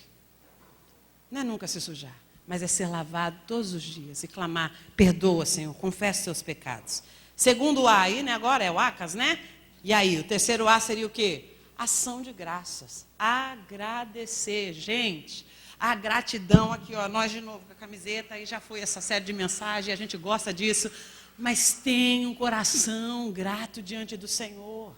Não é nunca se sujar. mas é ser lavado todos os dias e clamar, perdoa, Senhor, confessa seus pecados. Segundo A aí, né, agora é o Acas, né? E aí, o terceiro A seria o quê? Ação de graças. Agradecer, gente. A gratidão aqui, ó, nós de novo com a camiseta, aí já foi essa série de mensagens, a gente gosta disso, mas tem um coração grato diante do Senhor.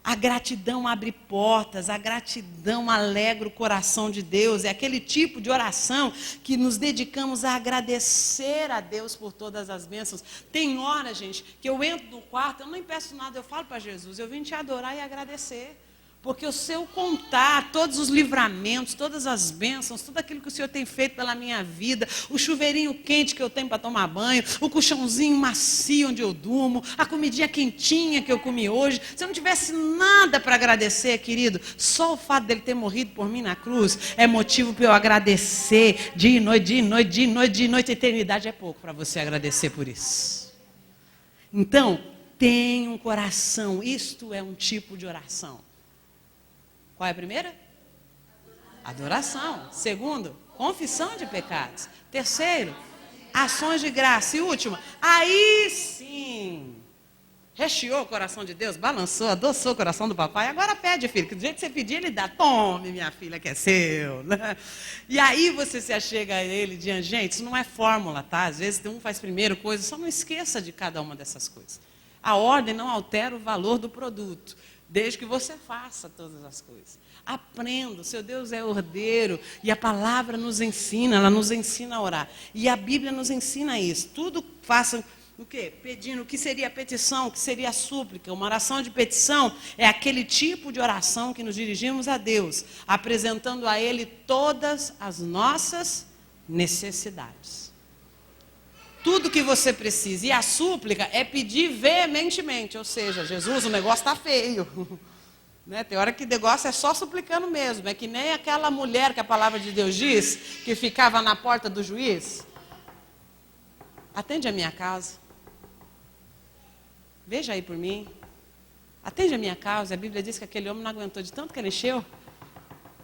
A gratidão abre portas, a gratidão alegra o coração de Deus. É aquele tipo de oração que nos dedicamos a agradecer a Deus por todas as bênçãos. Tem hora, gente, que eu entro no quarto, eu nem peço nada, eu falo para Jesus, eu vim te adorar e agradecer. Porque o Senhor contar todos os livramentos, todas as bênçãos, tudo aquilo que o Senhor tem feito pela minha vida, o chuveirinho quente que eu tenho para tomar banho, o colchãozinho macio onde eu durmo, a comidinha quentinha que eu comi hoje. Se eu não tivesse nada para agradecer, querido, só o fato dele ter morrido por mim na cruz é motivo para eu agradecer dia e noite, dia e noite, dia e noite, dia e noite. A eternidade é pouco para você agradecer por isso. Então, tenha um coração, isto é um tipo de oração. Qual é a primeira? Adoração. Segundo, confissão de pecados. Terceiro, ações de graça. E última, aí sim, recheou o coração de Deus, balançou, adoçou o coração do papai. Agora pede, filho, que do jeito que você pedir, ele dá. Tome, minha filha, que é seu. E aí você se achega a ele diante. Gente, isso não é fórmula, tá? Às vezes um faz primeiro coisa, só não esqueça de cada uma dessas coisas. A ordem não altera o valor do produto, desde que você faça todas as coisas. Aprenda, o seu Deus é ordeiro, e a palavra nos ensina, ela nos ensina a orar. E a Bíblia nos ensina isso. Tudo façam o quê? Pedindo. O que seria a petição? O que seria a súplica? Uma oração de petição é aquele tipo de oração que nos dirigimos a Deus, apresentando a Ele todas as nossas necessidades. Tudo que você precisa. E a súplica é pedir veementemente. Ou seja, Jesus, o negócio está feio. Né? Tem hora que o negócio é só suplicando mesmo. É que nem aquela mulher que a palavra de Deus diz, que ficava na porta do juiz. Atende a minha causa. Veja aí por mim. Atende a minha causa. A Bíblia diz que aquele homem não aguentou de tanto que ele encheu.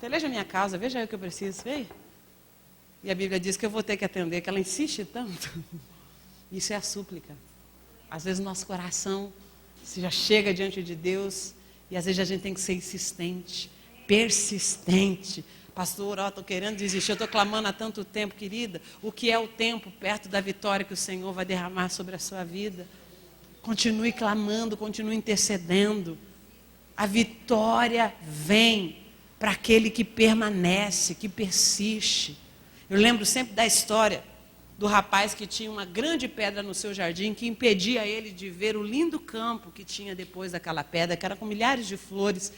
Peleja a minha causa. Veja aí o que eu preciso. Vem. E a Bíblia diz que eu vou ter que atender, que ela insiste tanto. Isso é a súplica. Às vezes o nosso coração já chega diante de Deus e às vezes a gente tem que ser insistente, persistente. Pastor, estou querendo desistir, eu estou clamando há tanto tempo, querida. O que é o tempo perto da vitória que o Senhor vai derramar sobre a sua vida? Continue clamando, continue intercedendo. A vitória vem para aquele que permanece, que persiste. Eu lembro sempre da história do rapaz que tinha uma grande pedra no seu jardim que impedia ele de ver o lindo campo que tinha depois daquela pedra, que era com milhares de flores.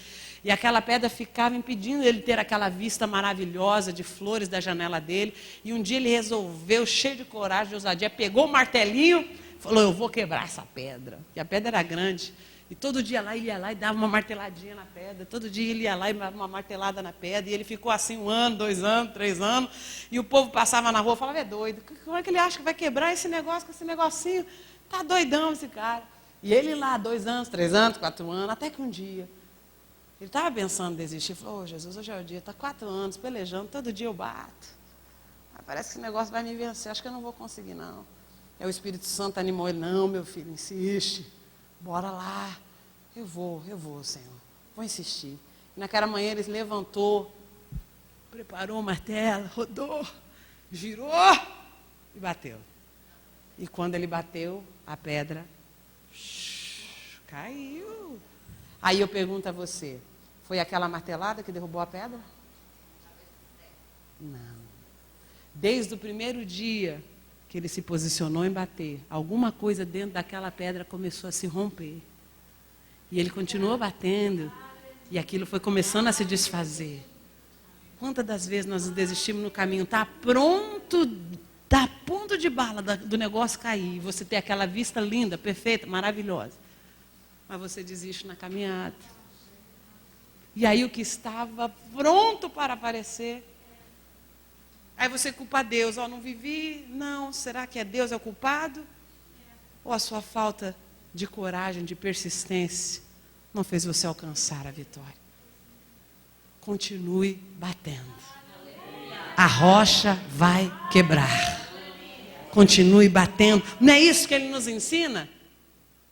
E aquela pedra ficava impedindo ele ter aquela vista maravilhosa de flores da janela dele. E um dia ele resolveu, cheio de coragem, de ousadia, pegou o martelinho, falou, eu vou quebrar essa pedra. E a pedra era grande. E todo dia lá, ele ia lá e dava uma marteladinha na pedra. Todo dia ele ia lá e dava uma martelada na pedra. E ele ficou assim 1 ano, 2 anos, 3 anos. E o povo passava na rua e falava, é doido. Como é que ele acha que vai quebrar esse negócio com esse negocinho? Tá doidão esse cara. E ele lá, 2 anos, 3 anos, 4 anos, até que um dia, ele estava pensando em desistir. Falou, Jesus, hoje é o dia. Está 4 anos pelejando, todo dia eu bato. Parece que esse negócio vai me vencer, acho que eu não vou conseguir não. Aí o Espírito Santo animou ele, não, meu filho, insiste. Bora lá, eu vou, Senhor, vou insistir. E naquela manhã ele levantou, preparou o martelo, rodou, girou e bateu. E quando ele bateu, a pedra caiu. Aí eu pergunto a você, foi aquela martelada que derrubou a pedra? Não. Desde o primeiro dia que ele se posicionou em bater, alguma coisa dentro daquela pedra começou a se romper. E ele continuou batendo, e aquilo foi começando a se desfazer. Quantas das vezes nós desistimos no caminho? Está pronto, está a ponto de bala do negócio cair, e você tem aquela vista linda, perfeita, maravilhosa. Mas você desiste na caminhada. E aí o que estava pronto para aparecer, aí você culpa Deus, não vivi, não, será que é Deus é o culpado? Ou a sua falta de coragem, de persistência, não fez você alcançar a vitória? Continue batendo. a rocha vai quebrar. Continue batendo. Não é isso que ele nos ensina?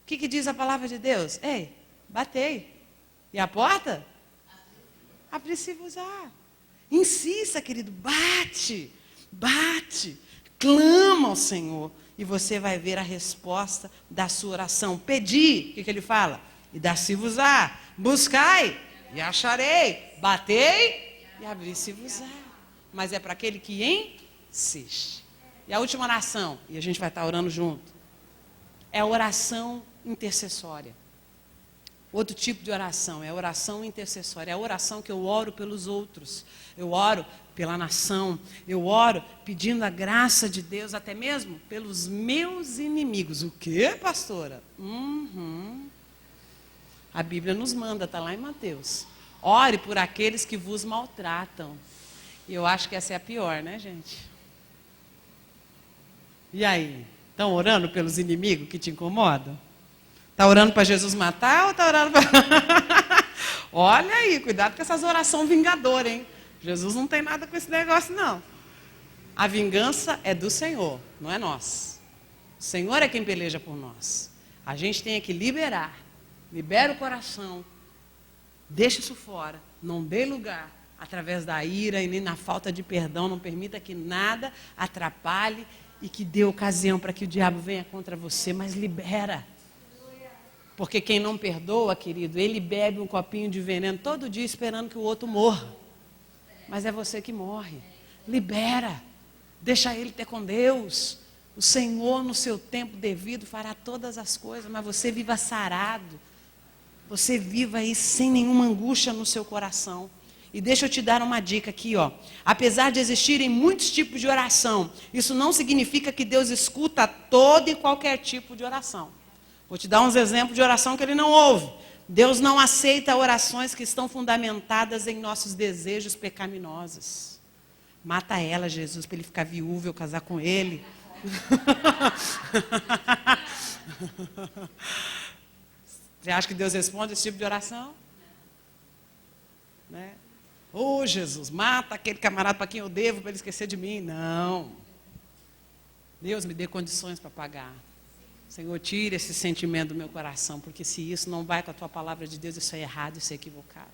O que diz a palavra de Deus? Ei, batei. E a porta? Abri-se-vos. Insista, querido, bate, bate, clama ao Senhor e você vai ver a resposta da sua oração. Pedi, o que ele fala? E dar-se-vos-á. Buscai e acharei. Batei e abri-se-vos-á. Mas é para aquele que insiste. E a última oração, e a gente vai estar orando junto, é a oração intercessória. Outro tipo de oração é a oração intercessória. É a oração que eu oro pelos outros. Eu oro pela nação. Eu oro pedindo a graça de Deus, até mesmo pelos meus inimigos. O quê, pastora? A Bíblia nos manda, está lá em Mateus. Ore por aqueles que vos maltratam. E eu acho que essa é a pior, né, gente? E aí? Estão orando pelos inimigos que te incomodam? Está orando para Jesus matar ou está orando para... Olha aí, cuidado com essas orações vingadoras, hein? Jesus não tem nada com esse negócio, não. A vingança é do Senhor, não é nossa. O Senhor é quem peleja por nós. A gente tem que liberar. Libera o coração. Deixa isso fora. Não dê lugar através da ira e nem na falta de perdão. Não permita que nada atrapalhe e que dê ocasião para que o diabo venha contra você. Mas libera. Porque quem não perdoa, querido, ele bebe um copinho de veneno todo dia esperando que o outro morra. Mas é você que morre. Libera. Deixa ele ter com Deus. O Senhor, no seu tempo devido, fará todas as coisas. Mas você viva sarado. Você viva aí sem nenhuma angústia no seu coração. E deixa eu te dar uma dica aqui, ó. Apesar de existirem muitos tipos de oração, isso não significa que Deus escuta todo e qualquer tipo de oração. Vou te dar uns exemplos de oração que ele não ouve. Deus não aceita orações que estão fundamentadas em nossos desejos pecaminosos. Mata ela, Jesus, para ele ficar viúvo e eu casar com ele. Você acha que Deus responde esse tipo de oração? Né? Ô, Jesus, mata aquele camarada para quem eu devo, para ele esquecer de mim. Não. Deus me dê condições para pagar. Senhor, tira esse sentimento do meu coração, porque se isso não vai com a tua palavra de Deus, isso é errado, isso é equivocado.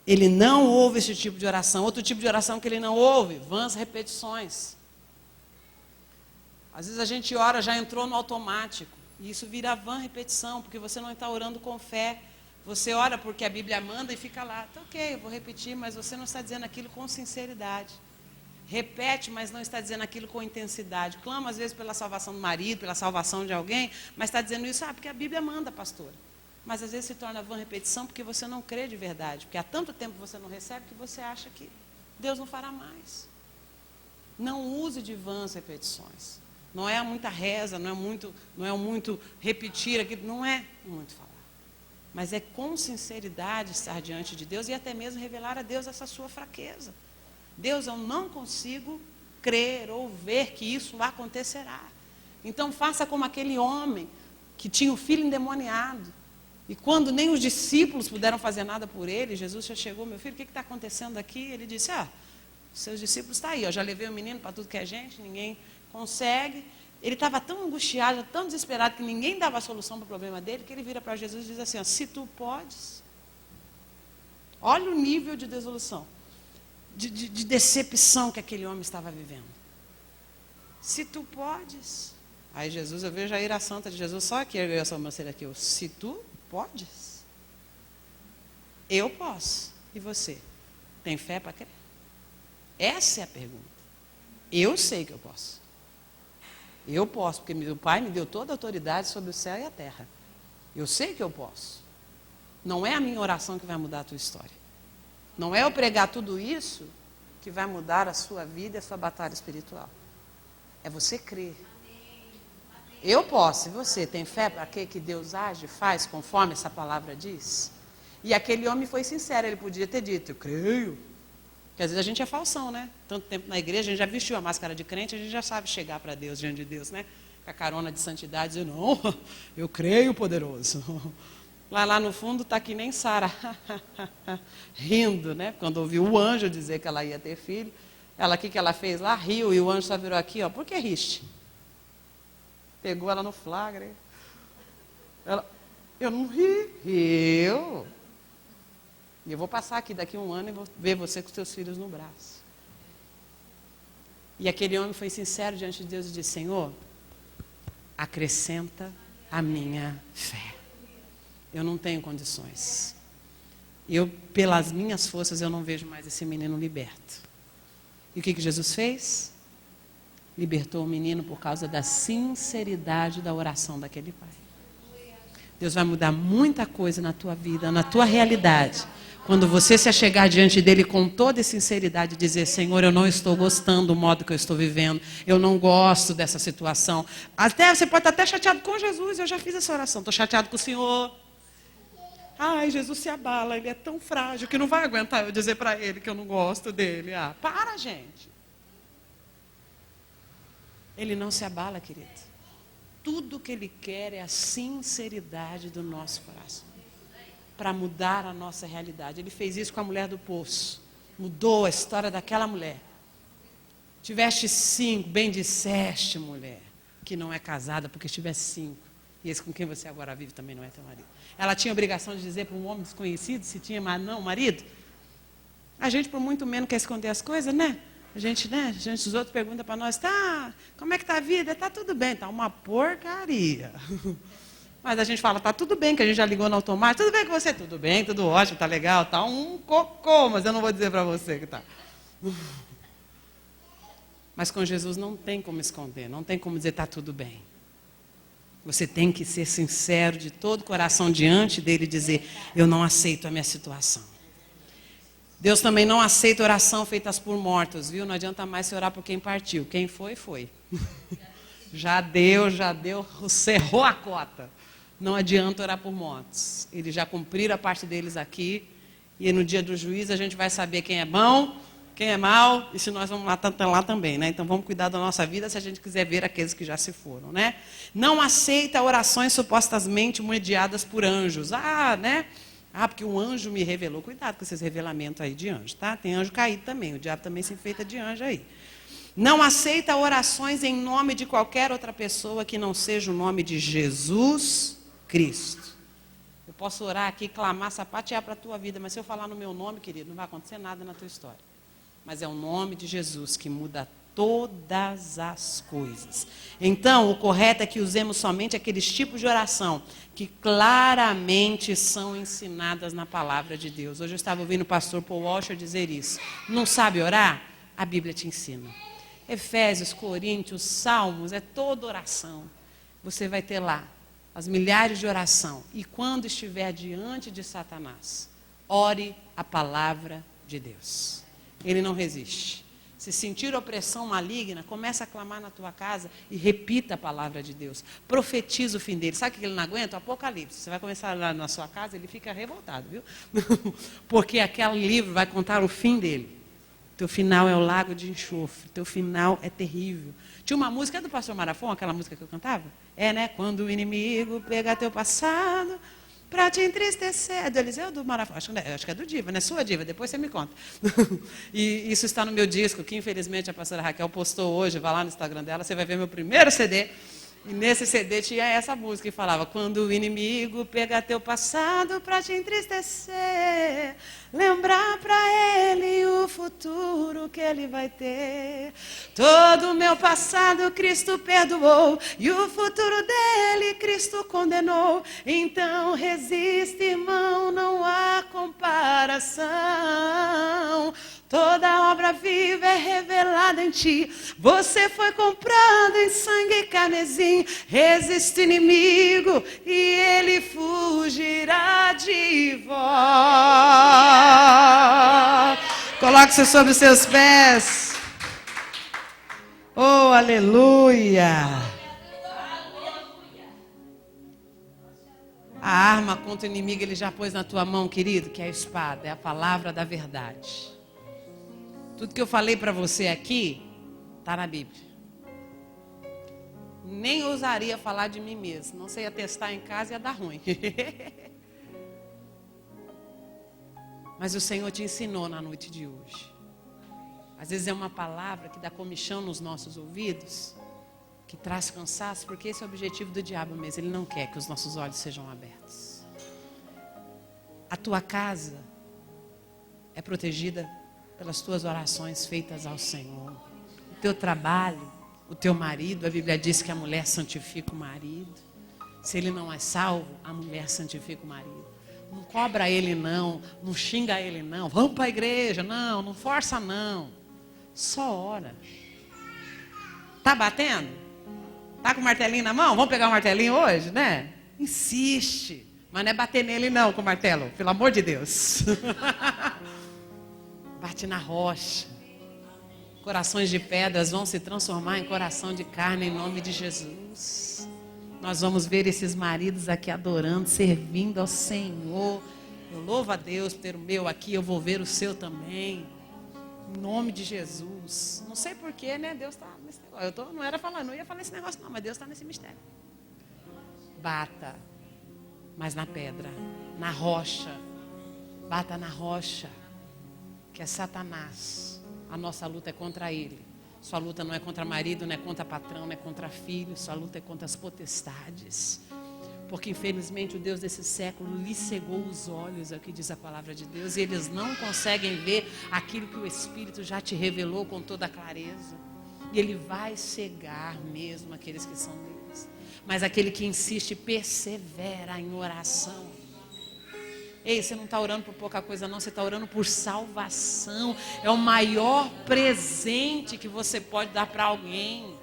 Ele não ouve esse tipo de oração. Outro tipo de oração que ele não ouve, vãs repetições. Às vezes a gente ora, já entrou no automático, e isso vira vã repetição, porque você não está orando com fé. Você ora porque a Bíblia manda e fica lá. Tá ok, eu vou repetir, mas você não está dizendo aquilo com sinceridade. Repete, mas não está dizendo aquilo com intensidade. Clama às vezes pela salvação do marido, pela salvação de alguém, mas está dizendo isso, porque a Bíblia manda, pastora. Mas às vezes se torna vã repetição porque você não crê de verdade. Porque há tanto tempo você não recebe que você acha que Deus não fará mais. Não use de vãs repetições. Não é muita reza, não é muito repetir aquilo, não é muito falar. Mas é com sinceridade estar diante de Deus e até mesmo revelar a Deus essa sua fraqueza. Deus, eu não consigo crer ou ver que isso acontecerá. Então faça como aquele homem que tinha o filho endemoniado. E quando nem os discípulos puderam fazer nada por ele, Jesus já chegou, meu filho, o que está acontecendo aqui? Ele disse, seus discípulos estão aí, eu já levei o menino para tudo que é gente, ninguém consegue. Ele estava tão angustiado, tão desesperado, que ninguém dava a solução para o problema dele, que ele vira para Jesus e diz assim, se tu podes. Olha o nível de desilusão. De decepção que aquele homem estava vivendo. Se tu podes. Aí Jesus, eu vejo a ira santa de Jesus, só que ergueu essa sobrancelha aqui. Se tu podes. Eu posso. E você? Tem fé para crer? Essa é a pergunta. Eu sei que eu posso. Eu posso, porque meu Pai me deu toda a autoridade sobre o céu e a terra. Eu sei que eu posso. Não é a minha oração que vai mudar a tua história. Não é eu pregar tudo isso que vai mudar a sua vida e a sua batalha espiritual. É você crer. Eu posso, e você tem fé para que Deus age, faz conforme essa palavra diz? E aquele homem foi sincero, ele podia ter dito, eu creio. Porque às vezes a gente é falsão, né? Tanto tempo na igreja, a gente já vestiu a máscara de crente, a gente já sabe chegar para Deus, diante de Deus, né? Com a carona de santidade, dizer, não, eu creio, poderoso. Lá no fundo está que nem Sara, rindo, né? Quando ouviu o anjo dizer que ela ia ter filho. Ela, o que ela fez lá? Riu, e o anjo só virou aqui, ó. Por que riste? Pegou ela no flagra. Ela, eu não ri. Riu. E eu vou passar aqui daqui 1 ano e vou ver você com os seus filhos no braço. E aquele homem foi sincero diante de Deus e disse, Senhor, acrescenta a minha fé. Eu não tenho condições. Pelas minhas forças, eu não vejo mais esse menino liberto. E o que Jesus fez? Libertou o menino por causa da sinceridade da oração daquele pai. Deus vai mudar muita coisa na tua vida, na tua realidade. Quando você se achegar diante dele com toda sinceridade e dizer, Senhor, eu não estou gostando do modo que eu estou vivendo, eu não gosto dessa situação. Você pode estar até chateado com Jesus, eu já fiz essa oração, estou chateado com o Senhor. Ai, Jesus se abala, ele é tão frágil que não vai aguentar eu dizer para ele que eu não gosto dele. Para, gente. Ele não se abala, querido. Tudo que ele quer é a sinceridade do nosso coração. Para mudar a nossa realidade. Ele fez isso com a mulher do poço. Mudou a história daquela mulher. Tiveste 5, bem disseste, mulher, que não é casada porque tivesse 5. E esse com quem você agora vive também não é teu marido. Ela tinha a obrigação de dizer para um homem desconhecido se tinha marido? A gente, por muito menos, quer esconder as coisas, né? Os outros perguntam para nós, como é que está a vida? Está tudo bem, está uma porcaria. Mas a gente fala, está tudo bem, que a gente já ligou no automático. Tudo bem com você? Tudo bem, tudo ótimo, está legal, está um cocô, mas eu não vou dizer para você que está. Mas com Jesus não tem como esconder, não tem como dizer está tudo bem. Você tem que ser sincero de todo o coração diante dele e dizer, eu não aceito a minha situação. Deus também não aceita oração feitas por mortos, viu? Não adianta mais você orar por quem partiu. Quem foi, foi. Já deu, cerrou a cota. Não adianta orar por mortos. Eles já cumpriram a parte deles aqui. E no dia do juízo a gente vai saber quem é bom, quem é mau, e se nós vamos lá também, né? Então vamos cuidar da nossa vida se a gente quiser ver aqueles que já se foram, né? Não aceita orações supostamente mediadas por anjos. Né? Porque um anjo me revelou. Cuidado com esses revelamentos aí de anjo, tá? Tem anjo caído também, o diabo também se enfeita de anjo aí. Não aceita orações em nome de qualquer outra pessoa que não seja o nome de Jesus Cristo. Eu posso orar aqui, clamar, sapatear para a tua vida, mas se eu falar no meu nome, querido, não vai acontecer nada na tua história. Mas é o nome de Jesus que muda todas as coisas. Então, o correto é que usemos somente aqueles tipos de oração que claramente são ensinadas na palavra de Deus. Hoje eu estava ouvindo o pastor Paul Washer dizer isso. Não sabe orar? A Bíblia te ensina. Efésios, Coríntios, Salmos, é toda oração. Você vai ter lá as milhares de oração. E quando estiver diante de Satanás, ore a palavra de Deus. Ele não resiste. Se sentir opressão maligna, começa a clamar na tua casa e repita a palavra de Deus. Profetiza o fim dele. Sabe o que ele não aguenta? O Apocalipse. Você vai começar lá na sua casa, ele fica revoltado, viu? Porque aquele livro vai contar o fim dele. Teu final é o lago de enxofre. Teu final é terrível. Tinha uma música do pastor Marafon, aquela música que eu cantava? Né? Quando o inimigo pega teu passado para te entristecer. É do Eliseu ou do Marafon? Acho que é do Diva, né? Sua Diva, depois você me conta. E isso está no meu disco, que infelizmente a pastora Raquel postou hoje. Vai lá no Instagram dela, você vai ver meu primeiro CD. E nesse CD tinha essa música que falava: quando o inimigo pega teu passado para te entristecer, lembrar para ele o futuro que ele vai ter. Todo o meu passado Cristo perdoou e o futuro dele Cristo condenou. Então resiste, irmão, não há comparação. Toda obra viva é revelada em ti. Você foi comprado em sangue carmesim. Resiste, inimigo, e ele fugirá de vós. Coloque-se sobre os seus pés. Oh, aleluia. A arma contra o inimigo ele já pôs na tua mão, querido, que é a espada, é a palavra da verdade. Tudo que eu falei para você aqui, está na Bíblia. Nem ousaria falar de mim mesmo. Não sei ia testar em casa e ia dar ruim. Mas o Senhor te ensinou na noite de hoje. Às vezes é uma palavra que dá comichão nos nossos ouvidos, que traz cansaço, porque esse é o objetivo do diabo mesmo. Ele não quer que os nossos olhos sejam abertos. A tua casa é protegida pelas tuas orações feitas ao Senhor. O teu trabalho, o teu marido, a Bíblia diz que a mulher santifica o marido. Se ele não é salvo, a mulher santifica o marido. Não cobra ele não, não xinga ele não. Vamos para a igreja, não força não. Só ora. Tá batendo? Tá com o martelinho na mão? Vamos pegar o martelinho hoje, né? Insiste. Mas não é bater nele não com o martelo, pelo amor de Deus. Bate na rocha. Corações de pedras vão se transformar em coração de carne em nome de Jesus. Nós vamos ver esses maridos aqui adorando, servindo ao Senhor. Eu louvo a Deus por ter o meu aqui, eu vou ver o seu também. Em nome de Jesus. Não sei porquê, né? Deus está nesse negócio. Não ia falar esse negócio não, mas Deus está nesse mistério. Bata, mas na pedra, na rocha. Bata na rocha, que é Satanás. A nossa luta é contra ele. Sua luta não é contra marido, não é contra patrão, não é contra filho. Sua luta é contra as potestades. Porque infelizmente o Deus desse século lhe cegou os olhos, é o que diz a palavra de Deus. E eles não conseguem ver aquilo que o Espírito já te revelou com toda a clareza. E ele vai cegar mesmo aqueles que são deles. Mas aquele que insiste, persevera em oração. Ei, você não está orando por pouca coisa não, você está orando por salvação. É o maior presente que você pode dar para alguém.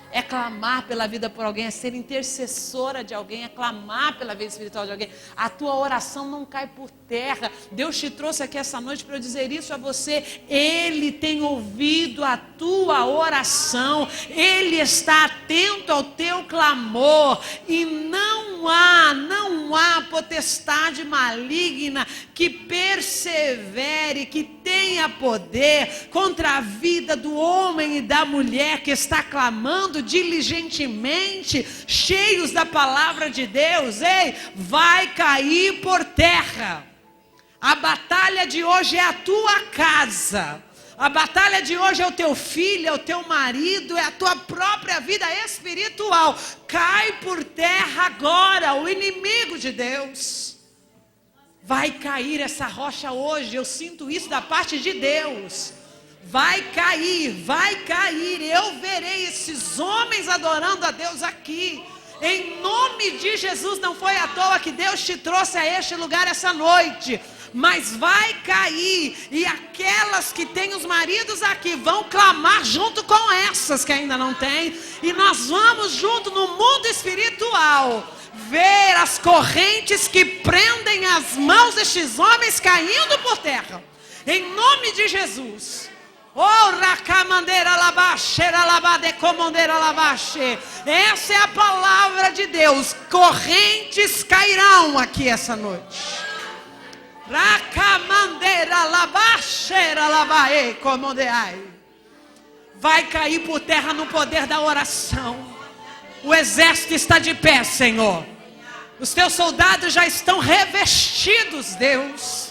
É clamar pela vida por alguém, é ser intercessora de alguém, é clamar pela vida espiritual de alguém. A tua oração não cai por terra. Deus te trouxe aqui essa noite para eu dizer isso a você. Ele tem ouvido a tua oração. Ele está atento ao teu clamor. E não há potestade maligna que persevere, que tenha poder contra a vida do homem e da mulher que está clamando diligentemente, cheios da palavra de Deus. Ei, vai cair por terra. A batalha de hoje é a tua casa. A batalha de hoje é o teu filho, é o teu marido, é a tua própria vida espiritual. Cai por terra agora, o inimigo de Deus. Vai cair essa rocha hoje, eu sinto isso da parte de Deus. Vai cair, eu verei esses homens adorando a Deus aqui. Em nome de Jesus, não foi à toa que Deus te trouxe a este lugar essa noite. Mas vai cair, e aquelas que têm os maridos aqui vão clamar junto com essas que ainda não têm. E nós vamos junto no mundo espiritual ver as correntes que prendem as mãos destes homens caindo por terra. Em nome de Jesus. Essa é a palavra de Deus. Correntes cairão aqui essa noite. Vai cair por terra no poder da oração. O exército está de pé, Senhor. Os teus soldados já estão revestidos, Deus.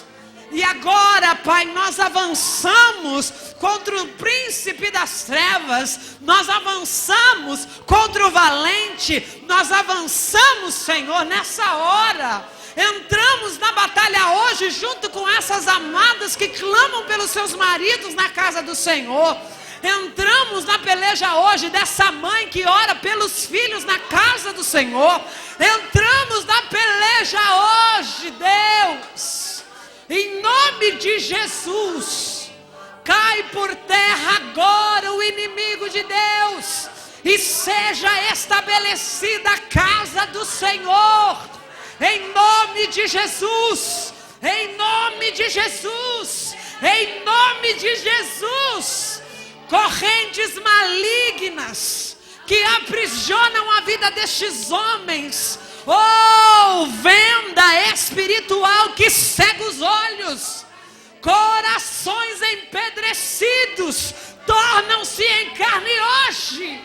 E agora, Pai, nós avançamos contra o príncipe das trevas. Nós avançamos contra o valente. Nós avançamos, Senhor, nessa hora. Entramos na batalha hoje junto com essas amadas que clamam pelos seus maridos na casa do Senhor. Entramos na peleja hoje dessa mãe que ora pelos filhos na casa do Senhor. Entramos na peleja hoje, Deus. Em nome de Jesus, cai por terra agora o inimigo de Deus e seja estabelecida a casa do Senhor. Em nome de Jesus, em nome de Jesus, em nome de Jesus. Correntes malignas que aprisionam a vida destes homens. Oh, venda espiritual que cega os olhos. Corações empedrecidos tornam-se em carne hoje.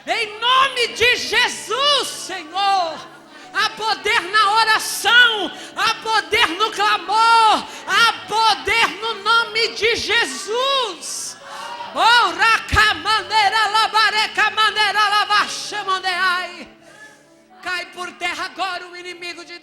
Em nome de Jesus, Senhor. Há poder na oração, há poder no clamor, há poder no nome de Jesus. Cai por terra agora o inimigo de